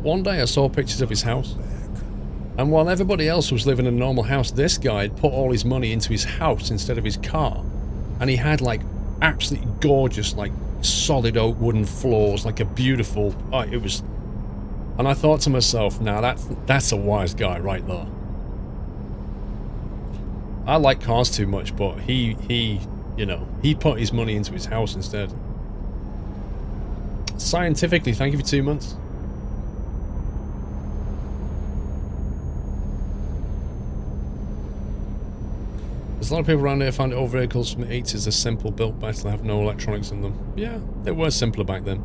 One day I saw pictures of his house, and while everybody else was living in a normal house, this guy had put all his money into his house instead of his car, and he had like absolutely gorgeous, like solid oak wooden floors, like a beautiful, it was, and I thought to myself, now that's a wise guy right there. I like cars too much, but he put his money into his house instead. Scientifically, thank you for 2 months. There's a lot of people around here find old vehicles from the 80s are simple, built better, have no electronics in them. Yeah, they were simpler back then.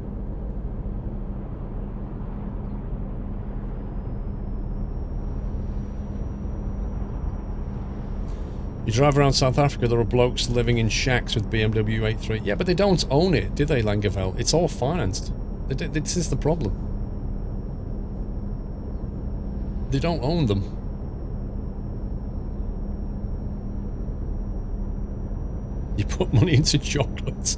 You drive around South Africa, there are blokes living in shacks with BMW 8.3. Yeah, but they don't own it, do they, Langevel? It's all financed. This is the problem. They don't own them. You put money into chocolates.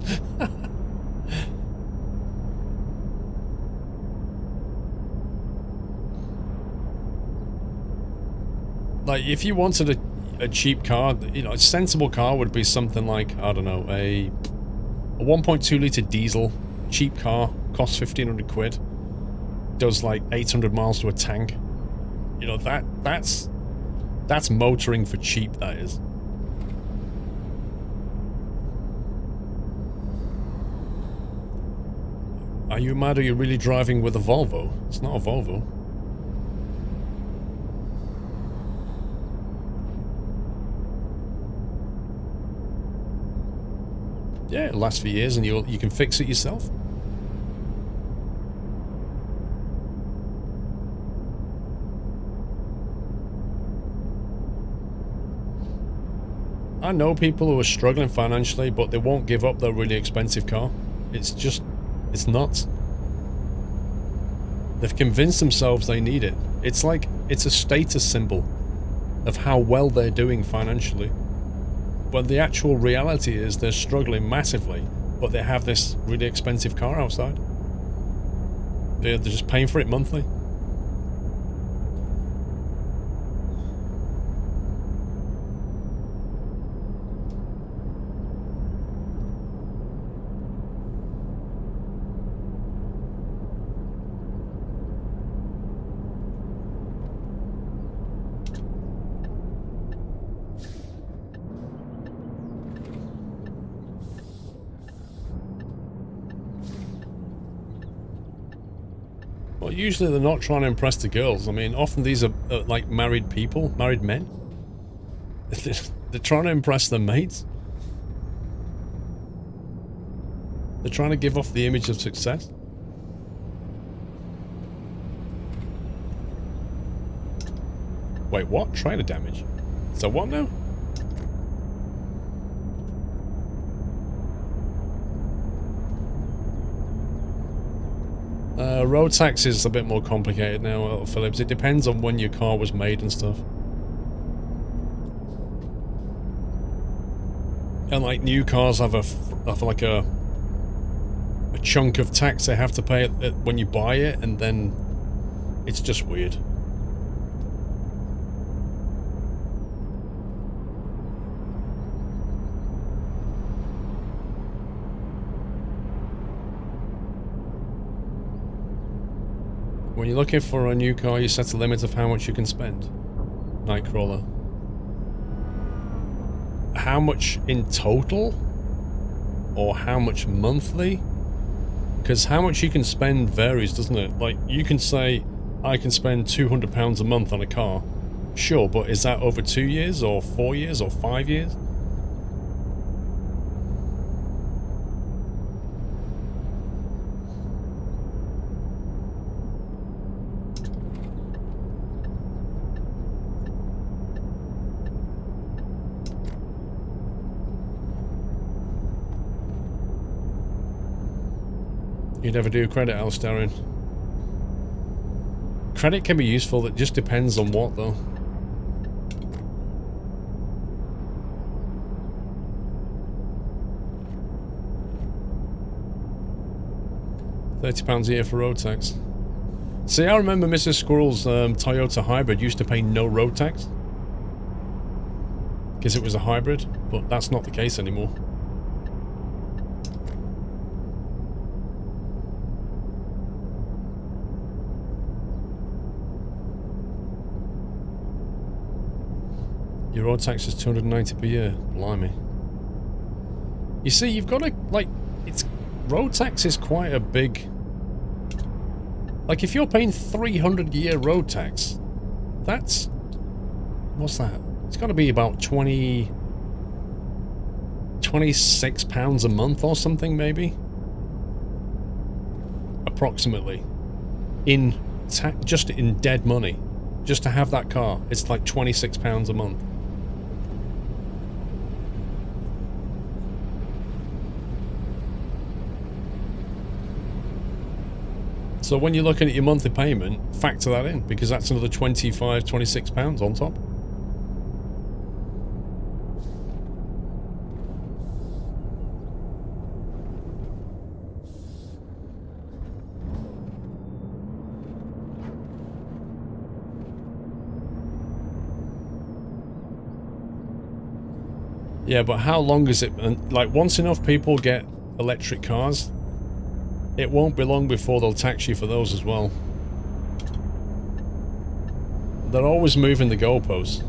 Like, if you wanted a cheap car, you know, a sensible car would be something like, I don't know, a 1.2 litre diesel, cheap car, costs 1,500 quid, does like 800 miles to a tank. You know, that's motoring for cheap, that is. Are you mad? Are you really driving with a Volvo? It's not a Volvo. Yeah, it'll last for years and you can fix it yourself. I know people who are struggling financially, but they won't give up their really expensive car. It's just, it's nuts. They've convinced themselves they need it. It's like, it's a status symbol of how well they're doing financially. When the actual reality is they're struggling massively, but they have this really expensive car outside. They're just paying for it monthly. Well, usually they're not trying to impress the girls. I mean, often these are like married people, married men. They're trying to impress their mates. They're trying to give off the image of success. Wait, what? Trailer damage? So what now? Road tax is a bit more complicated now, Phillips. It depends on when your car was made and stuff. And like new cars have like a chunk of tax they have to pay when you buy it, and then it's just weird. When you're looking for a new car, you set a limit of how much you can spend. Nightcrawler. How much in total? Or how much monthly? Because how much you can spend varies, doesn't it? Like, you can say, I can spend £200 a month on a car. Sure, but is that over 2 years, or 4 years, or 5 years? You never do credit, Alstarian. Credit can be useful, it just depends on what, though. £30 a year for road tax. See, I remember Mrs. Squirrel's Toyota Hybrid used to pay no road tax. Because it was a hybrid, but that's not the case anymore. Your road tax is $290 per year. Blimey. You see, you've got to, like, road tax is quite a big... Like, if you're paying $300 a year road tax, that's... What's that? It's got to be about £26 a month or something, maybe? Approximately. Just in dead money. Just to have that car, it's like £26 a month. So when you're looking at your monthly payment, factor that in, because that's another £25, £26 on top. Yeah, but how long is it? And like, once enough people get electric cars, it won't be long before they'll tax you for those as well. They're always moving the goalposts.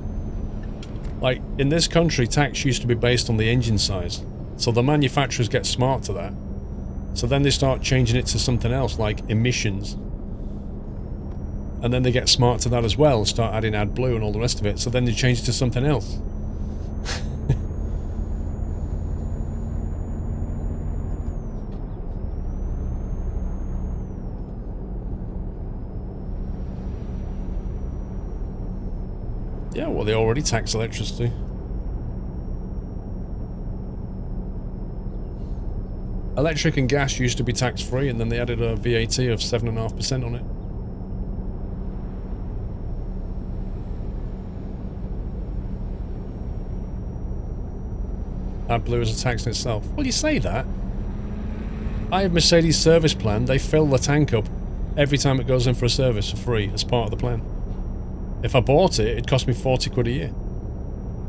Like, in this country, tax used to be based on the engine size. So the manufacturers get smart to that. So then they start changing it to something else, like emissions. And then they get smart to that as well, and start adding AdBlue and all the rest of it. So then they change it to something else. Yeah, well, they already tax electricity. Electric and gas used to be tax-free, and then they added a VAT of 7.5% on it. AdBlue is a tax in itself. Well, you say that. I have Mercedes service plan. They fill the tank up every time it goes in for a service for free as part of the plan. If I bought it, it'd cost me 40 quid a year.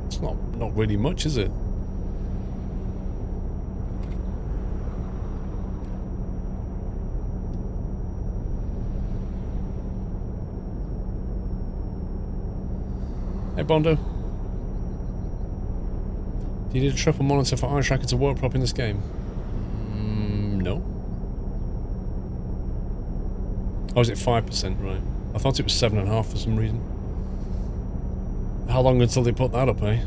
It's not really much, is it? Hey, Bondo. Do you need a triple monitor for eye tracker to work properly in this game? No. Oh, is it 5%? Right. I thought it was 7.5 for some reason. How long until they put that up, eh?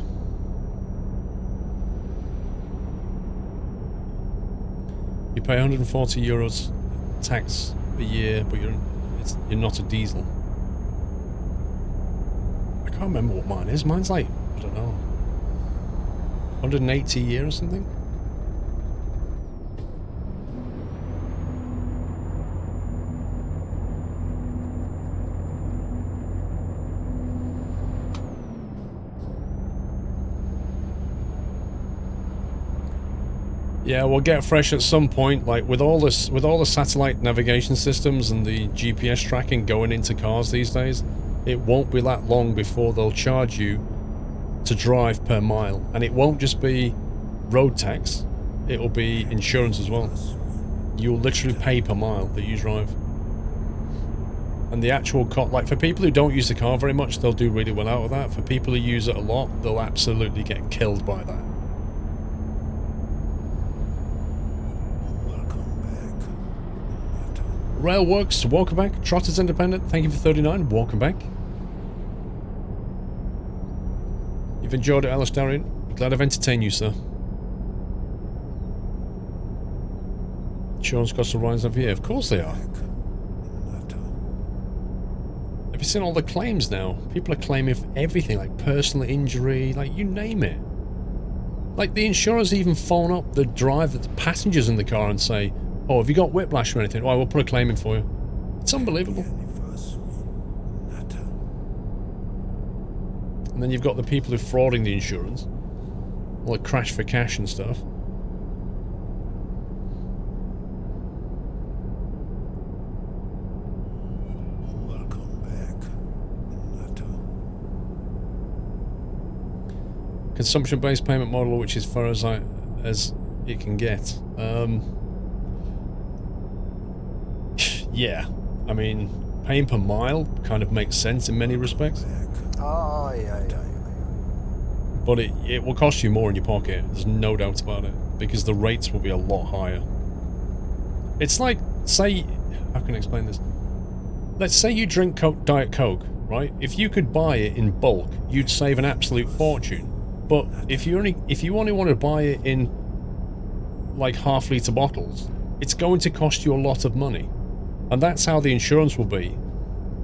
You pay 140 euros tax a year, but you're not a diesel. I can't remember what mine is. Mine's like, I don't know, 180 a year or something? Yeah, we'll get fresh at some point. Like with all the satellite navigation systems and the GPS tracking going into cars these days, it won't be that long before they'll charge you to drive per mile, and it won't just be road tax; it'll be insurance as well. You'll literally pay per mile that you drive, and the actual cost. Like for people who don't use the car very much, they'll do really well out of that. For people who use it a lot, they'll absolutely get killed by that. Railworks, welcome back. Trotters Independent, thank you for 39, welcome back. You've enjoyed it, Alice Darian. Glad I've entertained you, sir. Insurance costs are rising every year. Of course they are. Have you seen all the claims now? People are claiming for everything, like personal injury, like you name it. Like the insurers even phone up the driver, the passengers in the car and say, oh, have you got whiplash or anything? Oh, we'll put a claim in for you. It's unbelievable. And then you've got the people who are frauding the insurance. All the crash for cash and stuff. Welcome back, Consumption-based payment model, which is far as it can get. Yeah, I mean, paying per mile kind of makes sense in many respects. Oh, yeah. But it will cost you more in your pocket, there's no doubt about it, because the rates will be a lot higher. It's like, say, how can I explain this? Let's say you drink Diet Coke, right? If you could buy it in bulk, you'd save an absolute fortune. But if you only want to buy it in like half-litre bottles, it's going to cost you a lot of money. And that's how the insurance will be.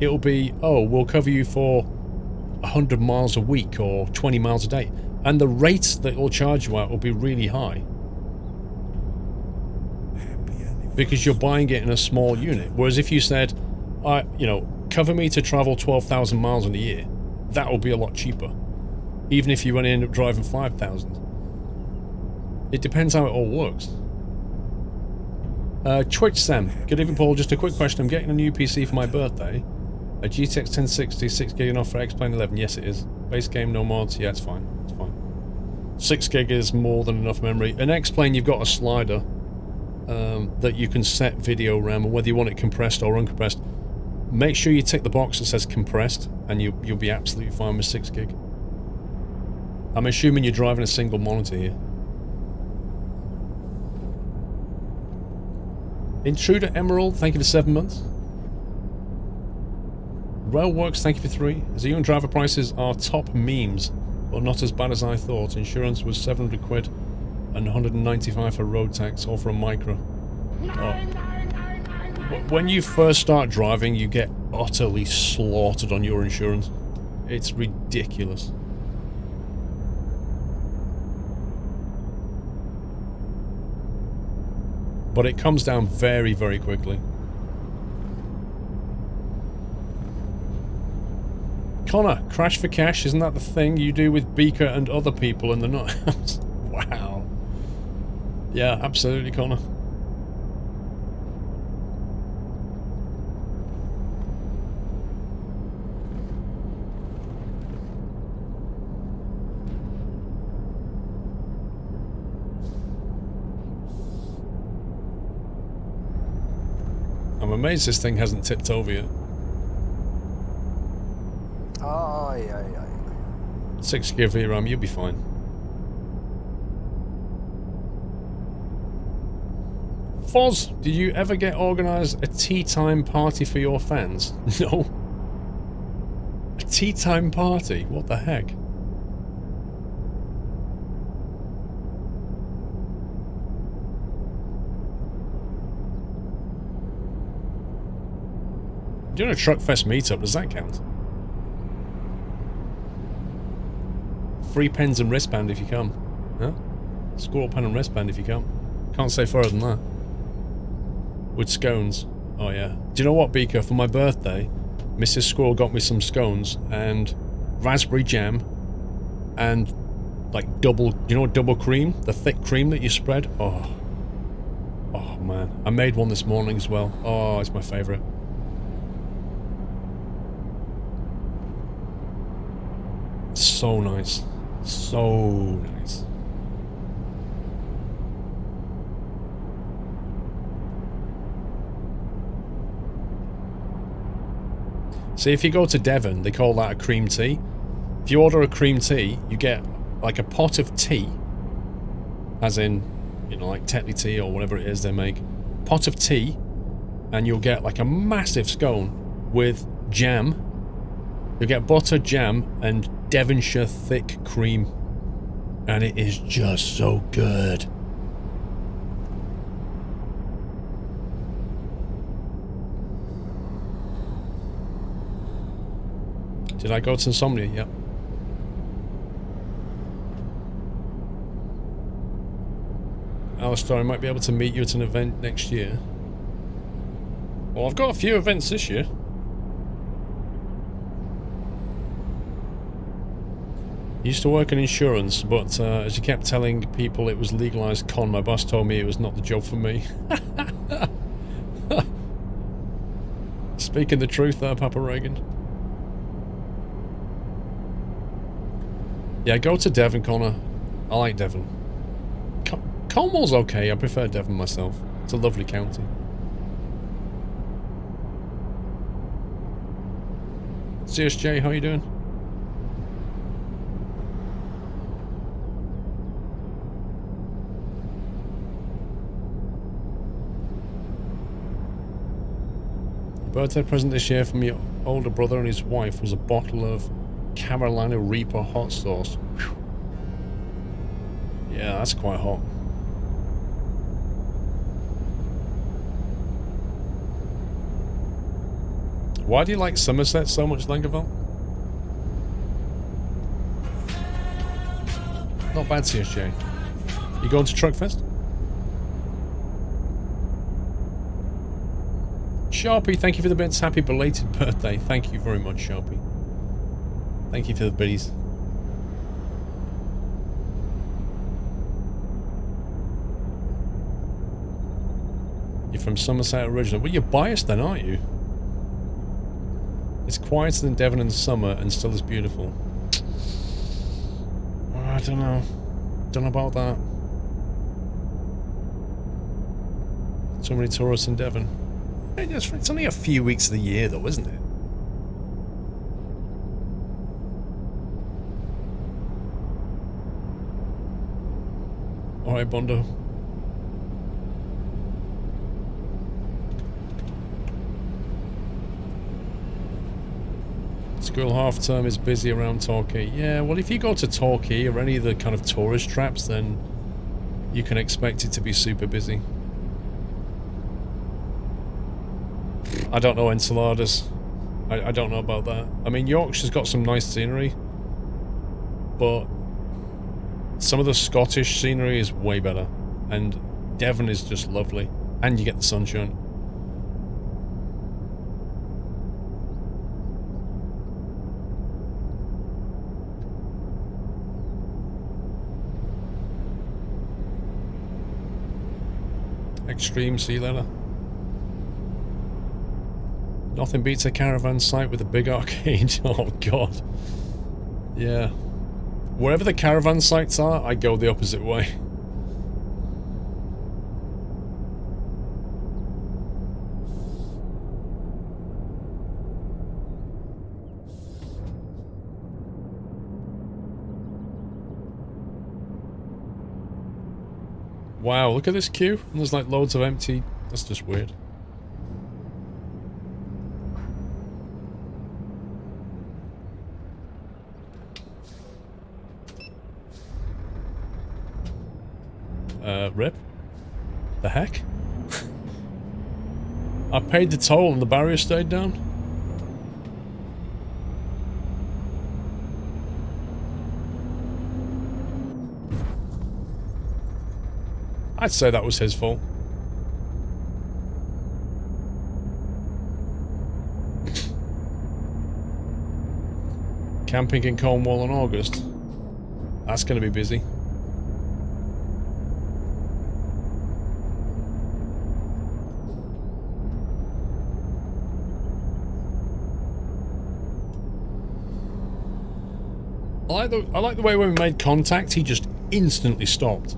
It'll be, oh, we'll cover you for 100 miles a week or 20 miles a day. And the rates that it'll charge you at will be really high. Happy because you're buying it in a small unit. Whereas if you said, cover me to travel 12,000 miles in a year, that will be a lot cheaper. Even if you only end up driving 5,000. It depends how it all works. Twitch Sam, good evening Paul, just a quick question. I'm getting a new PC for my birthday. A GTX 1060, 6GB enough for X-Plane 11? Yes it is. Base game, no mods? Yeah, it's fine. It's fine. 6GB is more than enough memory. An X-Plane, you've got a slider that you can set video RAM, and whether you want it compressed or uncompressed. Make sure you tick the box that says compressed, and you'll be absolutely fine with 6GB. I'm assuming you're driving a single monitor here. Intruder Emerald, thank you for 7 months. Railworks, thank you for 3. Xeon driver prices are top memes, but not as bad as I thought. Insurance was 700 quid and 195 for road tax, all for a micro. When you first start driving, you get utterly slaughtered on your insurance. It's ridiculous. But it comes down very, very quickly. Connor, crash for cash, isn't that the thing you do with Beaker and other people in the nut house? Wow. Yeah, absolutely, Connor. I'm amazed this thing hasn't tipped over yet. Oh, yeah. 6GB VRAM, you'll be fine. Foz, did you ever get organised a tea time party for your fans? No. A tea time party? What the heck? Doing a Truckfest meetup, does that count? Free pens and wristband if you come. Huh? Squirrel pen and wristband if you come. Can't say further than that. With scones. Oh yeah. Do you know what, Beaker? For my birthday, Mrs. Squirrel got me some scones and raspberry jam and like double, double cream? The thick cream that you spread? Oh. Oh man. I made one this morning as well. Oh, it's my favourite. So nice. So nice. See, if you go to Devon, they call that a cream tea. If you order a cream tea, you get like a pot of tea, as in, like Tetley tea or whatever it is they make. Pot of tea, and you'll get like a massive scone with jam. You'll get butter, jam, and Devonshire thick cream. And it is just so good. Did I go to Insomnia? Yep. Alistair, I might be able to meet you at an event next year. Well, I've got a few events this year. Used to work in insurance, but as you kept telling people it was legalised con, my boss told me it was not the job for me. Speaking the truth there, Papa Reagan. Yeah, go to Devon, Connor. I like Devon. Cornwall's okay, I prefer Devon myself. It's a lovely county. CSJ, how you doing? Birthday present this year from your older brother and his wife was a bottle of Carolina Reaper hot sauce. Whew. Yeah, that's quite hot. Why do you like Somerset so much, Langerville? Not bad, CSJ. You going to Truckfest? Sharpie, thank you for the bits. Happy belated birthday. Thank you very much, Sharpie. Thank you for the biddies. You're from Somerset originally. Well, you're biased then, aren't you? It's quieter than Devon in the summer and still as beautiful. I don't know. Don't know about that. So many tourists in Devon. It's only a few weeks of the year though, isn't it? Alright, Bondo. School half term is busy around Torquay. Yeah, well if you go to Torquay or any of the kind of tourist traps, then you can expect it to be super busy. I don't know Enceladus. I don't know about that. I mean, Yorkshire's got some nice scenery, but some of the Scottish scenery is way better, and Devon is just lovely, and you get the sunshine. Extreme sea leather. Nothing beats a caravan site with a big arcade. Oh god. Yeah. Wherever the caravan sites are, I go the opposite way. Wow, look at this queue. And there's like loads of empty... That's just weird. Rip? The heck? I paid the toll and the barrier stayed down? I'd say that was his fault. Camping in Cornwall in August. That's going to be busy. I like the way when we made contact, he just instantly stopped.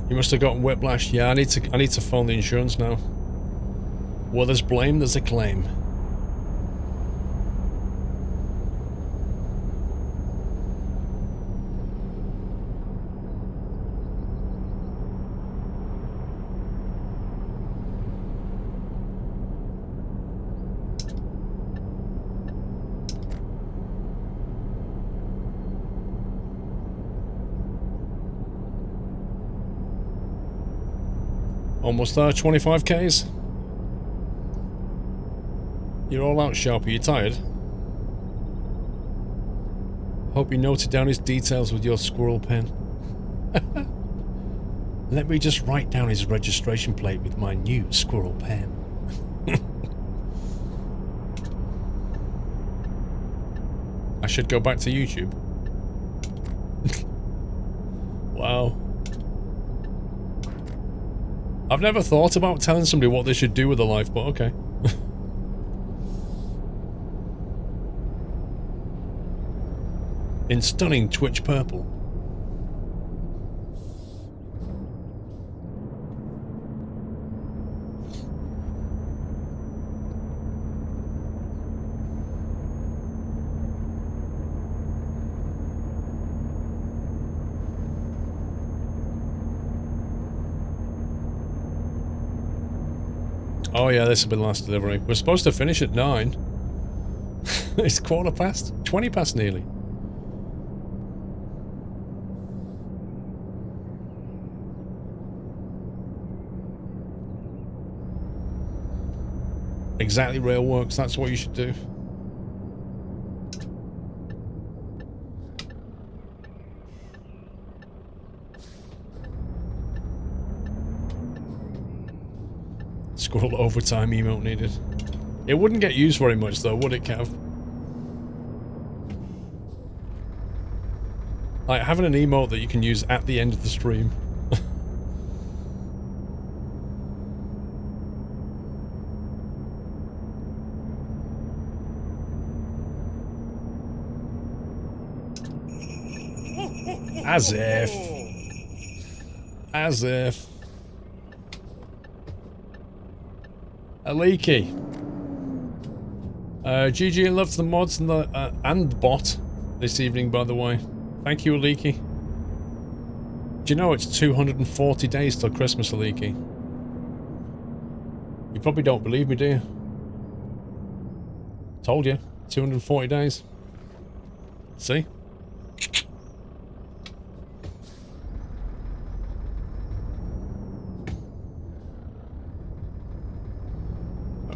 You must have gotten whiplash. Yeah, I need to phone the insurance now. Well, there's blame, there's a claim. Almost there, 25Ks. You're all out, Sharpie. You tired? Hope you noted down his details with your squirrel pen. Let me just write down his registration plate with my new squirrel pen. I should go back to YouTube. Wow. I've never thought about telling somebody what they should do with their life, but okay. In stunning Twitch purple. Oh yeah, this will be the last delivery. We're supposed to finish at 9. It's 20 past nearly. Exactly, Railworks, that's what you should do. Squirrel overtime emote needed. It wouldn't get used very much though, would it, Kev? Like having an emote that you can use at the end of the stream. As if. As if. A leaky. GG and love to the mods and the bot this evening, by the way. Thank you, Aliki. Do you know it's 240 days till Christmas, Aliki? You probably don't believe me, do you? Told you. 240 days. See?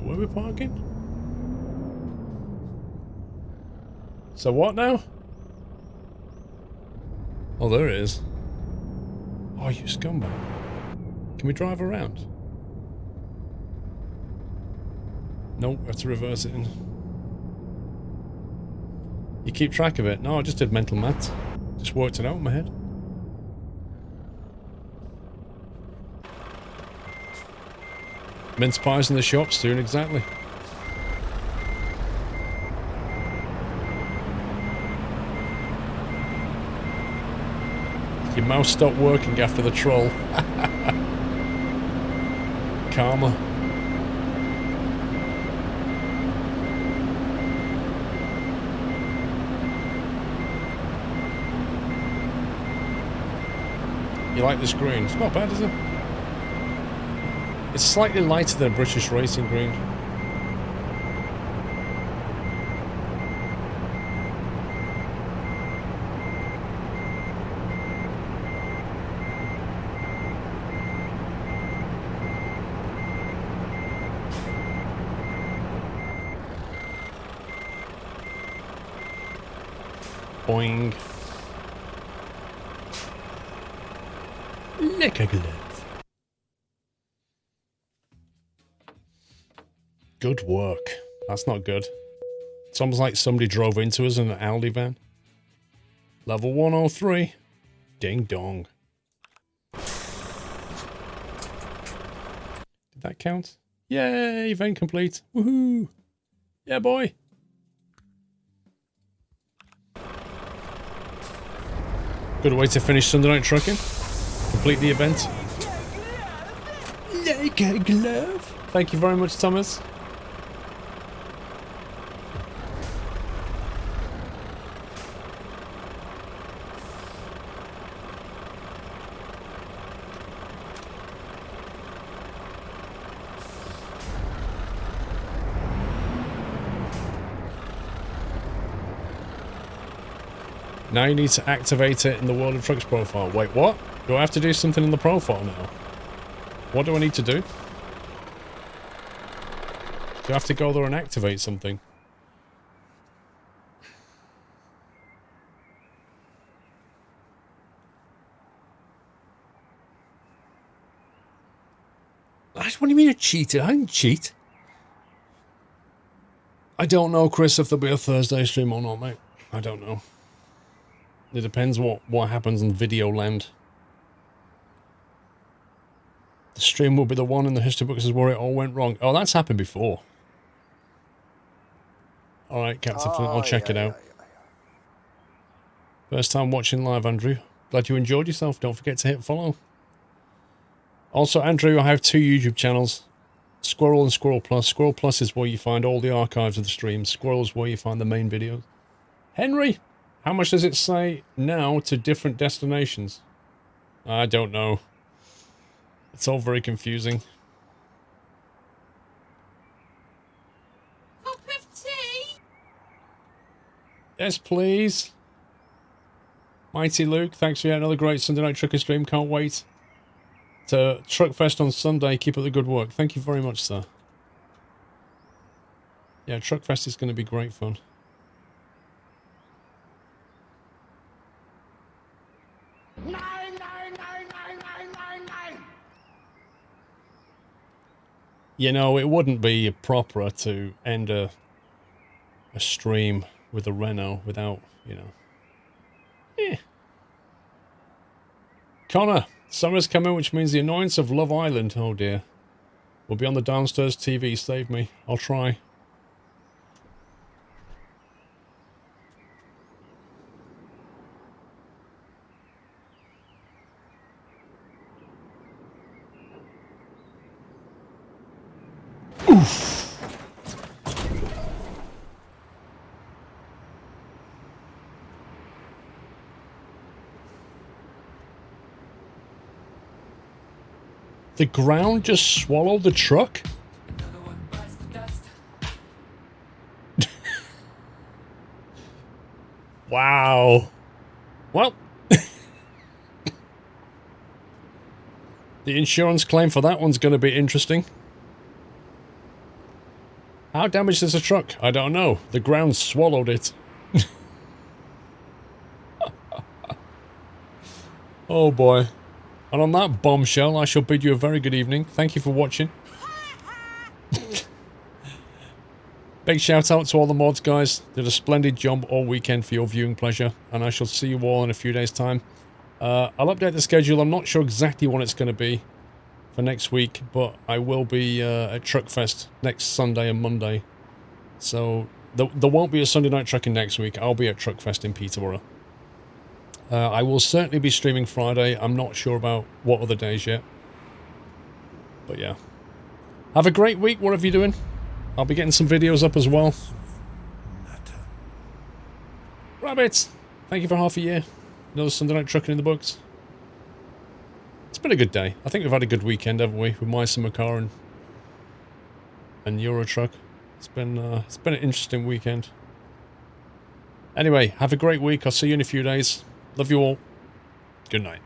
Where are we parking? So what now? Oh, there it is. Oh, you scumbag. Can we drive around? Nope, we have to reverse it in. You keep track of it? No, I just did mental maths. Just worked it out in my head. Mince pies in the shop soon, exactly. Your mouse stopped working after the troll. Karma. You like this green? It's not bad, is it? It's slightly lighter than a British racing green. Boing. Lecker glove. Good work. That's not good. It's almost like somebody drove into us in an Audi van. Level 103. Ding dong. Did that count? Yay! Event complete. Woohoo! Yeah, boy! Good way to finish Sunday night trucking. Complete the event. Like a glove. Thank you very much, Thomas. Now you need to activate it in the World of Trucks profile. Wait, what? Do I have to do something in the profile now? What do I need to do? Do I have to go there and activate something? What do you mean I cheated? I didn't cheat. I don't know, Chris, if there'll be a Thursday stream or not, mate. I don't know. It depends what happens in video land. The stream will be the one in the history books is where it all went wrong. Oh, that's happened before. Alright, Captain Flint, I'll check it out. First time watching live, Andrew. Glad you enjoyed yourself. Don't forget to hit follow. Also, Andrew, I have 2 YouTube channels. Squirrel and SquirrelPlus. SquirrelPlus is where you find all the archives of the stream. Squirrel is where you find the main videos. Henry! How much does it say now to different destinations? I don't know. It's all very confusing. Yes, please. Mighty Luke, thanks for yet another great Sunday night trucking stream. Can't wait to Truckfest on Sunday. Keep up the good work. Thank you very much, sir. Yeah, Truckfest is going to be great fun. You know, it wouldn't be proper to end a stream with a Renault without, you know. Eh. Connor, summer's coming, which means the annoyance of Love Island, oh dear, will be on the downstairs TV. Save me. I'll try. Oof. The ground just swallowed the truck? Wow. Well, the insurance claim for that one's going to be interesting. How damaged is the truck? I don't know. The ground swallowed it. Oh boy. And on that bombshell, I shall bid you a very good evening. Thank you for watching. Big shout out to all the mods, guys. Did a splendid job all weekend for your viewing pleasure. And I shall see you all in a few days' time. I'll update the schedule. I'm not sure exactly what it's going to be for next week. But I will be at Truckfest next Sunday and Monday. So there won't be a Sunday night trucking next week. I'll be at Truckfest in Peterborough. I will certainly be streaming Friday. I'm not sure about what other days yet. But yeah. Have a great week, whatever you're doing. I'll be getting some videos up as well. Rabbits! Thank you for half a year. Another Sunday night trucking in the books. It's been a good day. I think we've had a good weekend, haven't we? With my summer car and Euro truck. It's been an interesting weekend. Anyway, have a great week. I'll see you in a few days. Love you all. Good night.